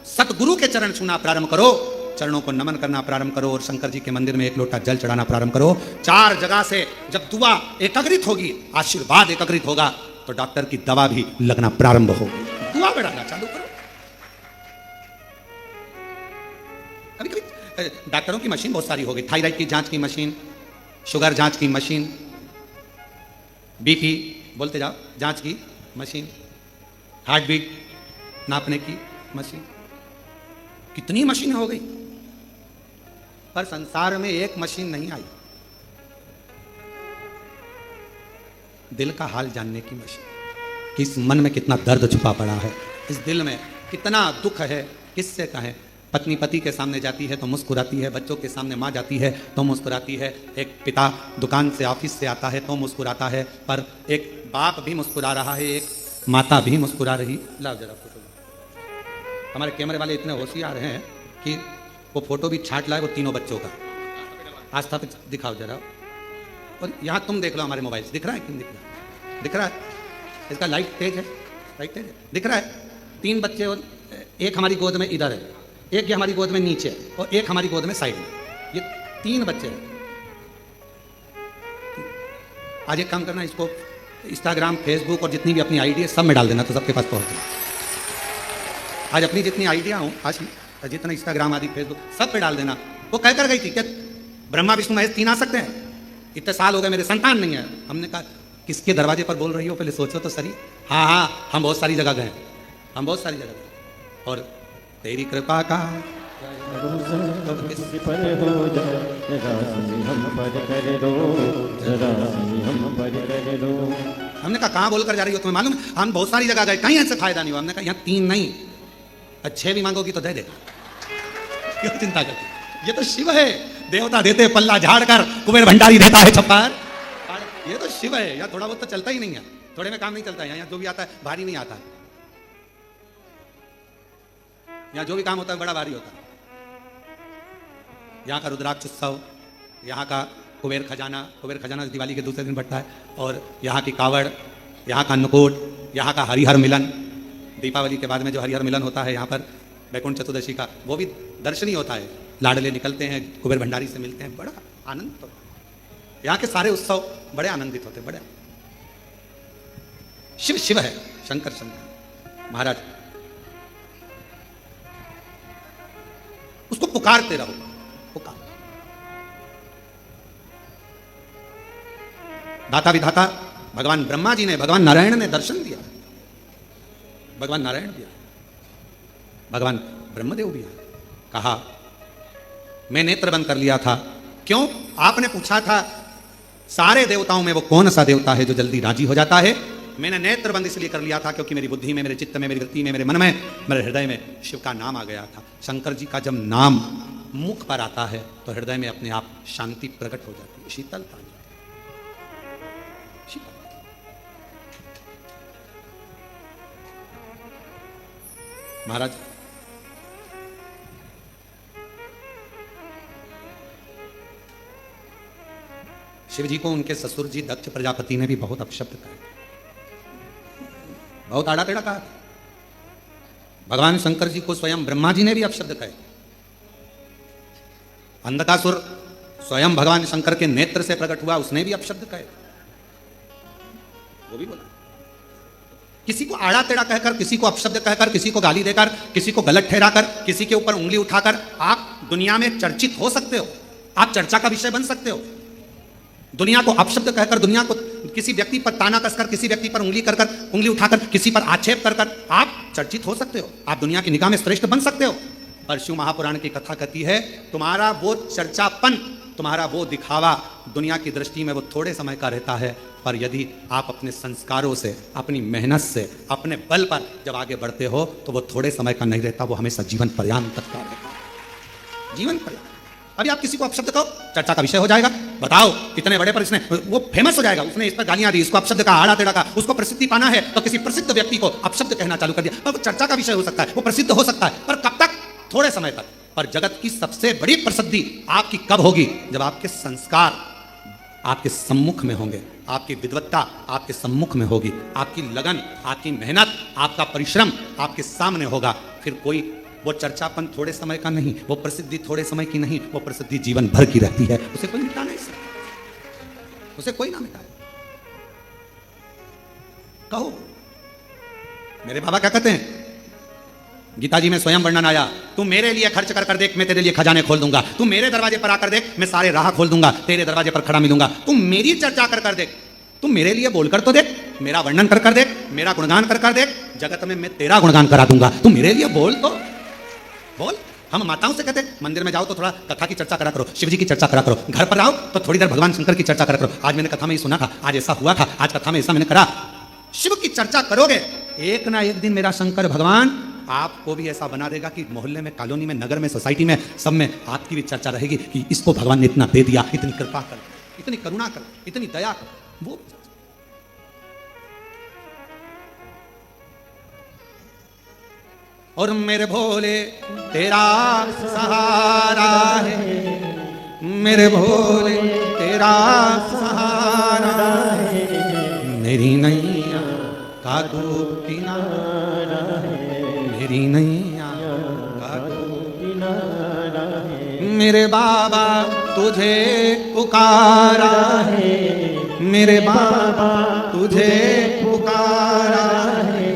सतगुरु के चरण छूना प्रारंभ करो, चरणों को नमन करना प्रारंभ करो और शंकर जी के मंदिर में 1 लोटा जल चढ़ाना प्रारंभ करो। 4 जगह से जब दुआ एकत्रित होगी, आशीर्वाद एकत्रित होगा, तो डॉक्टर की दवा भी लगना प्रारंभ होगी। दुआ बढ़ाना चालू करो। कभी कभी डॉक्टरों की मशीन बहुत सारी हो गई, थायराइड की जांच की मशीन, शुगर जांच की मशीन, बीपी बोलते जाओ जांच की मशीन, हार्ट बीट नापने की मशीन, कितनी मशीनें हो गई। पर संसार में एक मशीन नहीं आई दिल का हाल जानने की मशीन कि इस मन में कितना दर्द छुपा पड़ा है, इस दिल में कितना दुख है, किससे कहें। पत्नी पति के सामने जाती है तो मुस्कुराती है, बच्चों के सामने माँ जाती है तो मुस्कुराती है, एक पिता दुकान से ऑफिस से आता है तो मुस्कुराता है, पर एक बाप भी मुस्कुरा रहा है, एक माता भी मुस्कुरा रही। लाओ जरा फोटो। हमारे कैमरे वाले इतने होशियार हैं कि वो फोटो भी छांट लाए वो तीनों बच्चों का। आस्था पे दिखाओ जरा, और यहाँ तुम देख लो हमारे मोबाइल से, दिख रहा है क्यों? दिख रहा है, दिख रहा है। इसका लाइट तेज है, लाइट तेज है, दिख रहा है। 3 बच्चे और एक हमारी गोद में इधर है, एक ये हमारी गोद में नीचे है, और एक हमारी गोद में साइड में। ये 3 बच्चे हैं। आज एक काम करना, इसको इंस्टाग्राम, फेसबुक और जितनी भी अपनी आईडी है सब में डाल देना तो सबके पास पहुंचे। आज अपनी जितनी आइडिया हूँ, आज जितना इंस्टाग्राम आदि फेसबुक सब पे डाल देना। वो कह कर गई थी क्या ब्रह्मा विष्णु महेश 3 आ सकते हैं? इतने साल हो गए मेरे संतान नहीं है। हमने कहा किसके दरवाजे पर बोल रही हो, पहले सोचो तो सही। हाँ हाँ, हम बहुत सारी जगह गए, हम बहुत सारी जगह गए, और तेरी कृपा का पर हो जाए हम पर कर दो, हम पर कर दो। हमने कहा कहाँ बोल कर जा रही हो, तुम्हें मालूम? हम बहुत सारी जगह गए, कहीं ऐसे फायदा नहीं हुआ। हमने कहा यहाँ 3 नहीं, 6 भी मांगोगी तो दे दे, क्यों चिंता करती? ये तो शिव है, देवता देते पल्ला झाड़ कर, कुबेर भंडारी देता है छप्पर। ये तो शिव है, यहाँ थोड़ा बहुत तो चलता ही नहीं है, थोड़े में काम नहीं चलता है। यहाँ जो भी आता है भारी नहीं आता है, यहाँ जो भी काम होता है बड़ा भारी होता है। यहाँ का रुद्राक्ष उत्सव, यहाँ का कुबेर खजाना दिवाली के दूसरे दिन बढ़ता है, और यहाँ की कावड़, यहाँ का अन्नकूट, यहाँ का हरिहर मिलन, दीपावली के बाद में जो हरिहर मिलन होता है यहाँ पर वैकुंठ चतुर्दशी का, वो भी दर्शनीय होता है। लाडले निकलते हैं, कुबेर भंडारी से मिलते हैं, बड़ा आनंद होता है। यहाँ के सारे उत्सव बड़े आनंदित होते हैं, बड़े। शिव शिव है, शंकर शंकर। महाराज उसको पुकारते रहो, पुकार। दाता विधाता भगवान ब्रह्मा जी ने, भगवान नारायण ने दर्शन दिया, भगवान नारायण दिया, भगवान ब्रह्मदेव भी आए। कहा मैं नेत्र बंद कर लिया था। क्यों? आपने पूछा था सारे देवताओं में वो कौन सा देवता है जो जल्दी राजी हो जाता है? मैंने नेत्र बंद इसलिए कर लिया था क्योंकि मेरी बुद्धि में, मेरे चित्त में, मेरी वृत्ति में, मेरे मन में, मेरे हृदय में शिव का नाम आ गया था। शंकर जी का जब नाम मुख पर आता है तो हृदय में अपने आप शांति प्रकट हो जाती है, शीतलता। महाराज शिव जी को उनके ससुर जी दक्ष प्रजापति ने भी बहुत अपशब्द कहा, बहुत आड़ा टेढ़ा कहा। भगवान शंकर जी को स्वयं ब्रह्मा जी ने भी अपशब्द कहे। अंधकासुर स्वयं भगवान शंकर के नेत्र से प्रकट हुआ, उसने भी अपशब्द कहे, वो भी बोला। किसी को आड़ा टेढ़ा कहकर, किसी को अपशब्द कहकर, किसी को गाली देकर, किसी को गलत ठहराकर, किसी के ऊपर उंगली उठाकर आप दुनिया में चर्चित हो सकते हो, आप चर्चा का विषय बन सकते हो। दुनिया को अपशब्द कहकर, दुनिया को किसी व्यक्ति पर ताना कसकर, किसी व्यक्ति पर उंगली उठाकर, किसी पर आक्षेप कर आप चर्चित हो सकते हो, आप दुनिया की निगाह में श्रेष्ठ बन सकते हो। पर शिव महापुराण की कथा कहती है तुम्हारा वो चर्चापन, तुम्हारा वो दिखावा दुनिया की दृष्टि में वो थोड़े समय का रहता है, पर यदि आप अपने संस्कारों से, अपनी मेहनत से, अपने बल पर जब आगे बढ़ते हो तो वो थोड़े समय का नहीं रहता, वो हमेशा जीवन पर्यंत तक का रहता है, जीवन पर्यंत। अभी आप किसी को अपशब्द कहो, चर्चा का विषय हो जाएगा। बताओ कितने बड़े पर इसने, वो फेमस हो जाएगा, उसने इस पर गालियां दी, इसको अपशब्द का, आड़ा टेढ़ा का, उसको प्रसिद्धि पाना है तो किसी प्रसिद्ध व्यक्ति को अपशब्द कहना चालू कर दिया, पर वो चर्चा का विषय हो सकता है, वो प्रसिद्ध हो सकता है, पर कब तक? थोड़े समय तक। पर जगत की सबसे बड़ी प्रसिद्धि आपकी कब होगी? जब आपके संस्कार आपके सम्मुख में होंगे, आपकी विद्वत्ता आपके सम्मुख में होगी, आपकी लगन, आपकी मेहनत, आपका परिश्रम आपके सामने होगा। फिर कोई वो चर्चापन थोड़े समय का नहीं, वो प्रसिद्धि थोड़े समय की नहीं, वो प्रसिद्धि जीवन भर की रहती है, उसे कोई मिटा नहीं सकता, उसे कोई ना मिटाए। कहो मेरे बाबा क्या कहते हैं, गीता जी में स्वयं वर्णन आया, तू मेरे लिए खर्च कर देख, मैं तेरे लिए खजाने खोल दूंगा। तू मेरे दरवाजे पर आकर देख, मैं सारे राह खोल दूंगा, तेरे दरवाजे पर खड़ा मिलूंगा। तू मेरी चर्चा कर देख, तू मेरे लिए बोलकर तो देख, मेरा वर्णन कर देख, मेरा गुणगान कर देख, जगत में मैं तेरा गुणगान करा दूंगा। तू मेरे लिए बोल तो बोल, हम माताओं से कहते मंदिर में जाओ तो थोड़ा कथा की चर्चा करा करो, शिव जी की चर्चा करा करो, घर पर आओ तो थोड़ी देर भगवान शंकर की चर्चा करा करो। आज मैंने कथा में ही सुना था, आज ऐसा हुआ था, आज कथा में ऐसा मैंने करा। शिव की चर्चा करोगे, एक ना एक दिन मेरा शंकर भगवान आपको भी ऐसा बना देगा कि मोहल्ले में, कॉलोनी में, नगर में, सोसाइटी में, सब में आपकी भी चर्चा रहेगी कि इसको भगवान ने इतना दे दिया, इतनी कृपा कर, इतनी करुणा कर, इतनी दया कर। वो और मेरे भोले तेरा सहारा है, मेरे भोले तेरा सहारा है, मेरी नैया का तू किनारा है, मेरी नैया का तू किनारा है। मेरे बाबा तुझे पुकारा है, मेरे बाबा तुझे पुकारा है,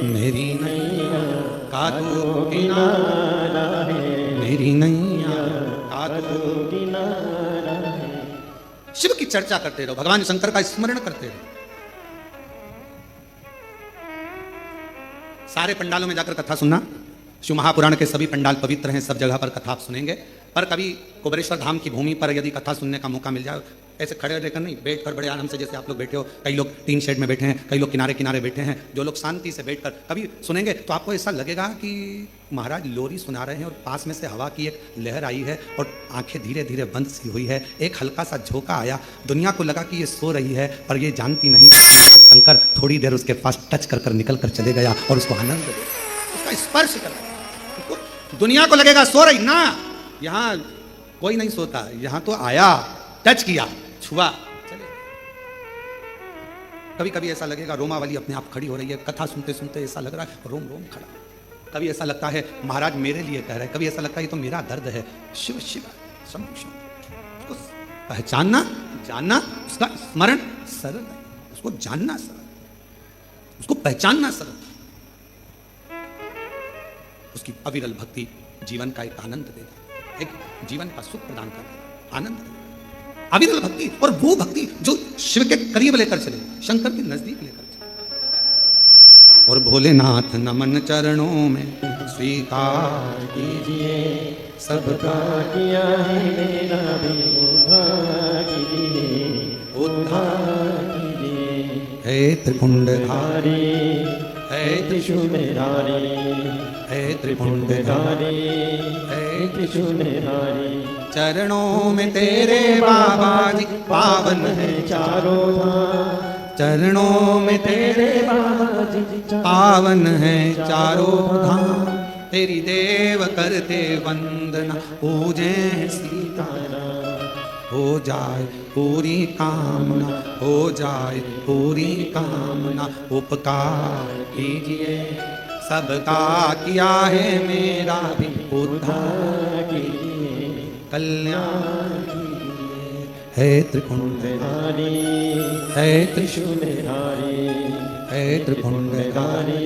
मेरी नैया का तू किनारा है, मेरी नैया का तू किनारा है। शिव की चर्चा करते रहो, भगवान शंकर का स्मरण करते रहो। सारे पंडालों में जाकर कथा सुनना। शिव महापुराण के सभी पंडाल पवित्र हैं, सब जगह पर कथा आप सुनेंगे। पर कभी कुबेरेश्वर धाम की भूमि पर यदि कथा सुनने का मौका मिल जाए, ऐसे खड़े रहकर नहीं, बैठकर बड़े आराम से, जैसे आप लोग बैठे हो, कई लोग टीन शेड में बैठे हैं, कई लोग किनारे किनारे बैठे हैं, जो लोग शांति से बैठकर कभी सुनेंगे तो आपको ऐसा लगेगा कि महाराज लोरी सुना रहे हैं और पास में से हवा की एक लहर आई है और आंखें धीरे धीरे बंद सी हुई है, एक हल्का सा झोंका आया, दुनिया को लगा कि ये सो रही है पर ये जानती नहीं। शंकर थोड़ी देर उसके पास टच कर कर निकल कर चले गया और उसको आनंद दे, उसका स्पर्श कर। दुनिया को लगेगा सो रही ना, यहाँ कोई नहीं सोता, यहाँ तो आया, टच किया, छुआ, चले। कभी कभी ऐसा लगेगा रोमावली अपने आप खड़ी हो रही है, कथा सुनते सुनते ऐसा लग रहा है रोम रोम खड़ा। कभी ऐसा लगता है महाराज मेरे लिए कह रहे हैं, कभी ऐसा लगता है ये तो मेरा दर्द है। शिव शिव शंभु शंभु, उसको पहचानना, जानना, उसका स्मरण सरल है, उसको जानना सरल, उसको पहचानना सरल। उसकी अविरल भक्ति जीवन का एक आनंद देती, एक जीवन का सुख प्रदान करती, आनंद देती। अविरल भक्ति, और वो भक्ति जो शिव के करीब लेकर चले, शंकर के नजदीक लेकर चले। और भोलेनाथ नमन चरणों में स्वीकार कीजिए, सबका किया है मेरा भी उद्धार कीजिए, उद्धार कीजिए। हे त्रिपुंडधारी, हे त्रिशूलधारी, हे त्रिपुंडधारी, हे त्रिशूलधारी। चरणों में तेरे बाबा जी पावन है चारों धाम, चरणों में तेरे बाबा जी पावन है चारों धाम। तेरी देव करते वंदना, पूजे सीताराम। हो जाए पूरी कामना, हो जाए पूरी कामना, उपकार कीजिए, सबका किया है मेरा भी उद्धार कीजिए, कल्याण कीजिए। हे त्रिपुंडधारी, हे त्रिशूलधारी, हे त्रिपुंडधारी,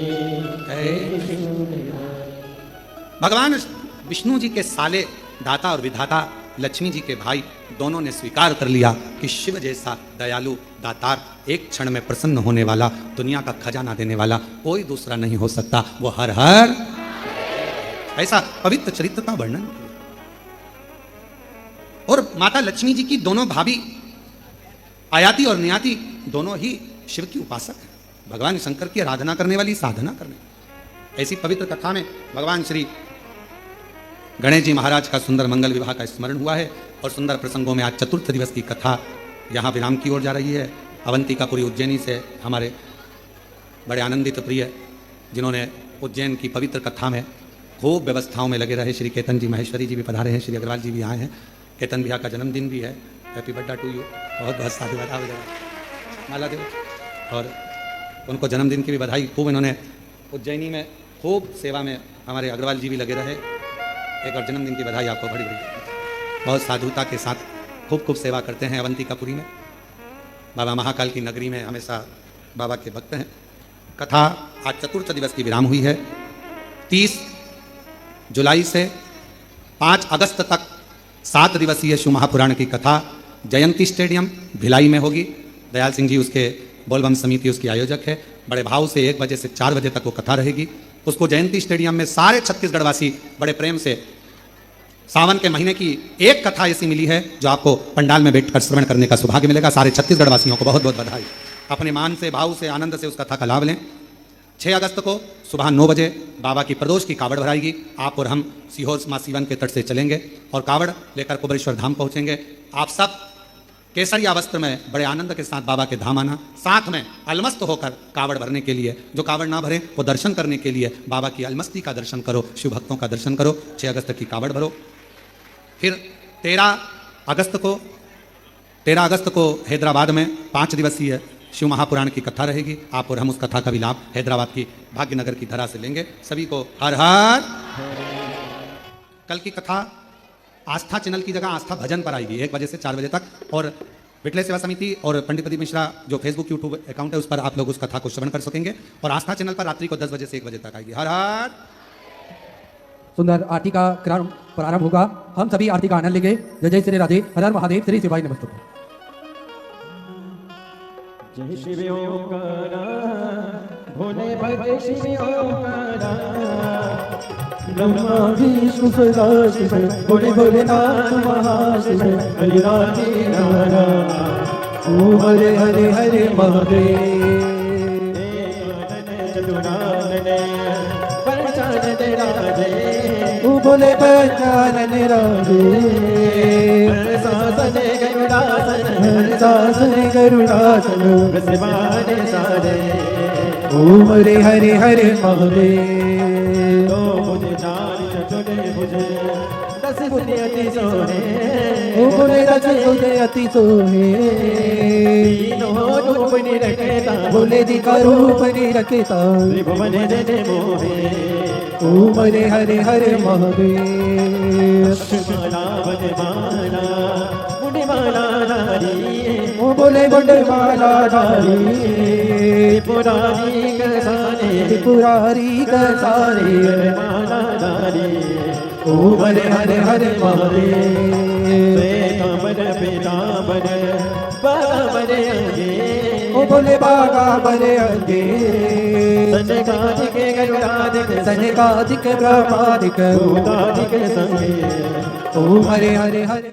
हे त्रिशूलधारी। भगवान विष्णु जी के साले, दाता और विधाता लक्ष्मी जी के भाई, दोनों ने स्वीकार कर लिया कि शिव जैसा दयालु दातार, एक क्षण में प्रसन्न होने वाला, दुनिया का खजाना देने वाला कोई दूसरा नहीं हो सकता। वो हर हर ऐसा पवित्र चरित्र का वर्णन। और माता लक्ष्मी जी की दोनों भाभी आयाति और नियाति दोनों ही शिव की उपासक हैं, भगवान शंकर की आराधना करने वाली, साधना करने। ऐसी पवित्र कथा में भगवान श्री गणेश जी महाराज का सुंदर मंगल विवाह का स्मरण हुआ है। और सुंदर प्रसंगों में आज चतुर्थ दिवस की कथा यहाँ विराम की ओर जा रही है। अवंतिकापुरी उज्जैनी से हमारे बड़े आनंदित प्रिय, जिन्होंने उज्जैन की पवित्र कथा में खूब व्यवस्थाओं में लगे रहे, श्री केतन जी महेश्वरी जी भी पधारे हैं, श्री अग्रवाल जी भी आए हैं। केतन भैया का जन्मदिन भी है, हैप्पी बर्थडे टू यू, बहुत बहुत साधुवाद हो जाएगा माला देव। और उनको जन्मदिन की भी बधाई। खूब इन्होंने उज्जैनी में खूब सेवा में, हमारे अग्रवाल जी भी लगे रहे। एक और जन्मदिन की बधाई आपको, बड़ी बड़ी बहुत साधुता के साथ खूब खूब सेवा करते हैं अवंतिकापुरी में। बाबा महाकाल की नगरी में हमेशा बाबा के भक्त हैं। कथा आज चतुर्थ दिवस की विराम हुई है। 30 जुलाई से 5 अगस्त तक 7 दिवसीय शिव महापुराण की कथा जयंती स्टेडियम भिलाई में होगी। दयाल सिंह जी उसके बोलबम समिति उसकी आयोजक है। बड़े भाव से 1 बजे से 4 बजे तक वो कथा रहेगी। उसको जयंती स्टेडियम में सारे छत्तीसगढ़ वासी बड़े प्रेम से सावन के महीने की एक कथा ऐसी मिली है जो आपको पंडाल में बैठकर श्रवण करने का सौभाग्य मिलेगा। सारे छत्तीसगढ़ वासियों को बहुत बहुत बधाई। अपने मान से, भाव से, आनंद से उस कथा का लाभ लें। 6 अगस्त को सुबह 9 बजे बाबा की प्रदोष की कावड़ भराएगी। आप और हम सीहोर माँ सीवन के तट से चलेंगे और कावड़ लेकर कुबेरेश्वर धाम पहुंचेंगे। आप सब केसरिया वस्त्र में बड़े आनंद के साथ बाबा के धाम आना, साथ में अलमस्त होकर कावड़ भरने के लिए। जो कावड़ ना भरे वो दर्शन करने के लिए बाबा की अलमस्ती का दर्शन करो, शिव भक्तों का दर्शन करो। 6 अगस्त की कावड़ भरो। फिर 13 अगस्त को हैदराबाद में 5 दिवसीय शिव महापुराण की कथा रहेगी। आप और हम उस कथा का भी लाभ हैदराबाद की भाग्यनगर की धरा से लेंगे। सभी को हर हर। कल की कथा आस्था चैनल की जगह आस्था भजन पर आएगी 1 बजे से 4 बजे तक, और विठले सेवा समिति और पंडित प्रदीप मिश्रा जो फेसबुक यूट्यूब अकाउंट है उस पर आप लोग उस कथा को श्रवण कर सकेंगे। और आस्था चैनल पर रात्रि को 10 बजे से 1 बजे तक आएगी। हर हर। सुंदर आरती का प्रारंभ होगा। हम सभी आरती का आनंद लेंगे। जय जय श्री राधे, हर हर महादेव, श्री शिवाय नमस्तुभ्यं। जय शिव ओंकारा, भोले भजे शिव ओंकारा, ब्रह्मा विष्णु सदा शिव, भोले भोलेनाथ महाशिव, हरिराधे नारायण, ओम हरे हरे हरे महादेव। ओ भोले पंचानन राधे, शासन गरुड़ासन, शासन गरुड़ासन, शिवाने सारे, ओम हरे हरे हरे महादेव। दो भुज चारि चतुर भुज, 10 भुज अति सोहे, ओ भोले 10 भुज अति सोहे, तीनों रूप निरखता, भोले जी का रूप निरखता, त्रिभुवन जन मोहे, ओम हरे हरे हरे महादेव। माला वनमाला, मुनिमाला धारी, ओ भोले मुनिमाला धारी, त्रिपुरारी कसारे, त्रिपुरारी कसारे, माला धारी, ओम हरे हरे हरे महादेव। श्वेतांबर पीतांबर, बागांबर अंगे, ओ भोले बागांबर अंगे, सनकादिक गरुडादिक, सनकादिक ब्रह्मादिक, भूतादिक संगे, ओम हरे हरे हरे।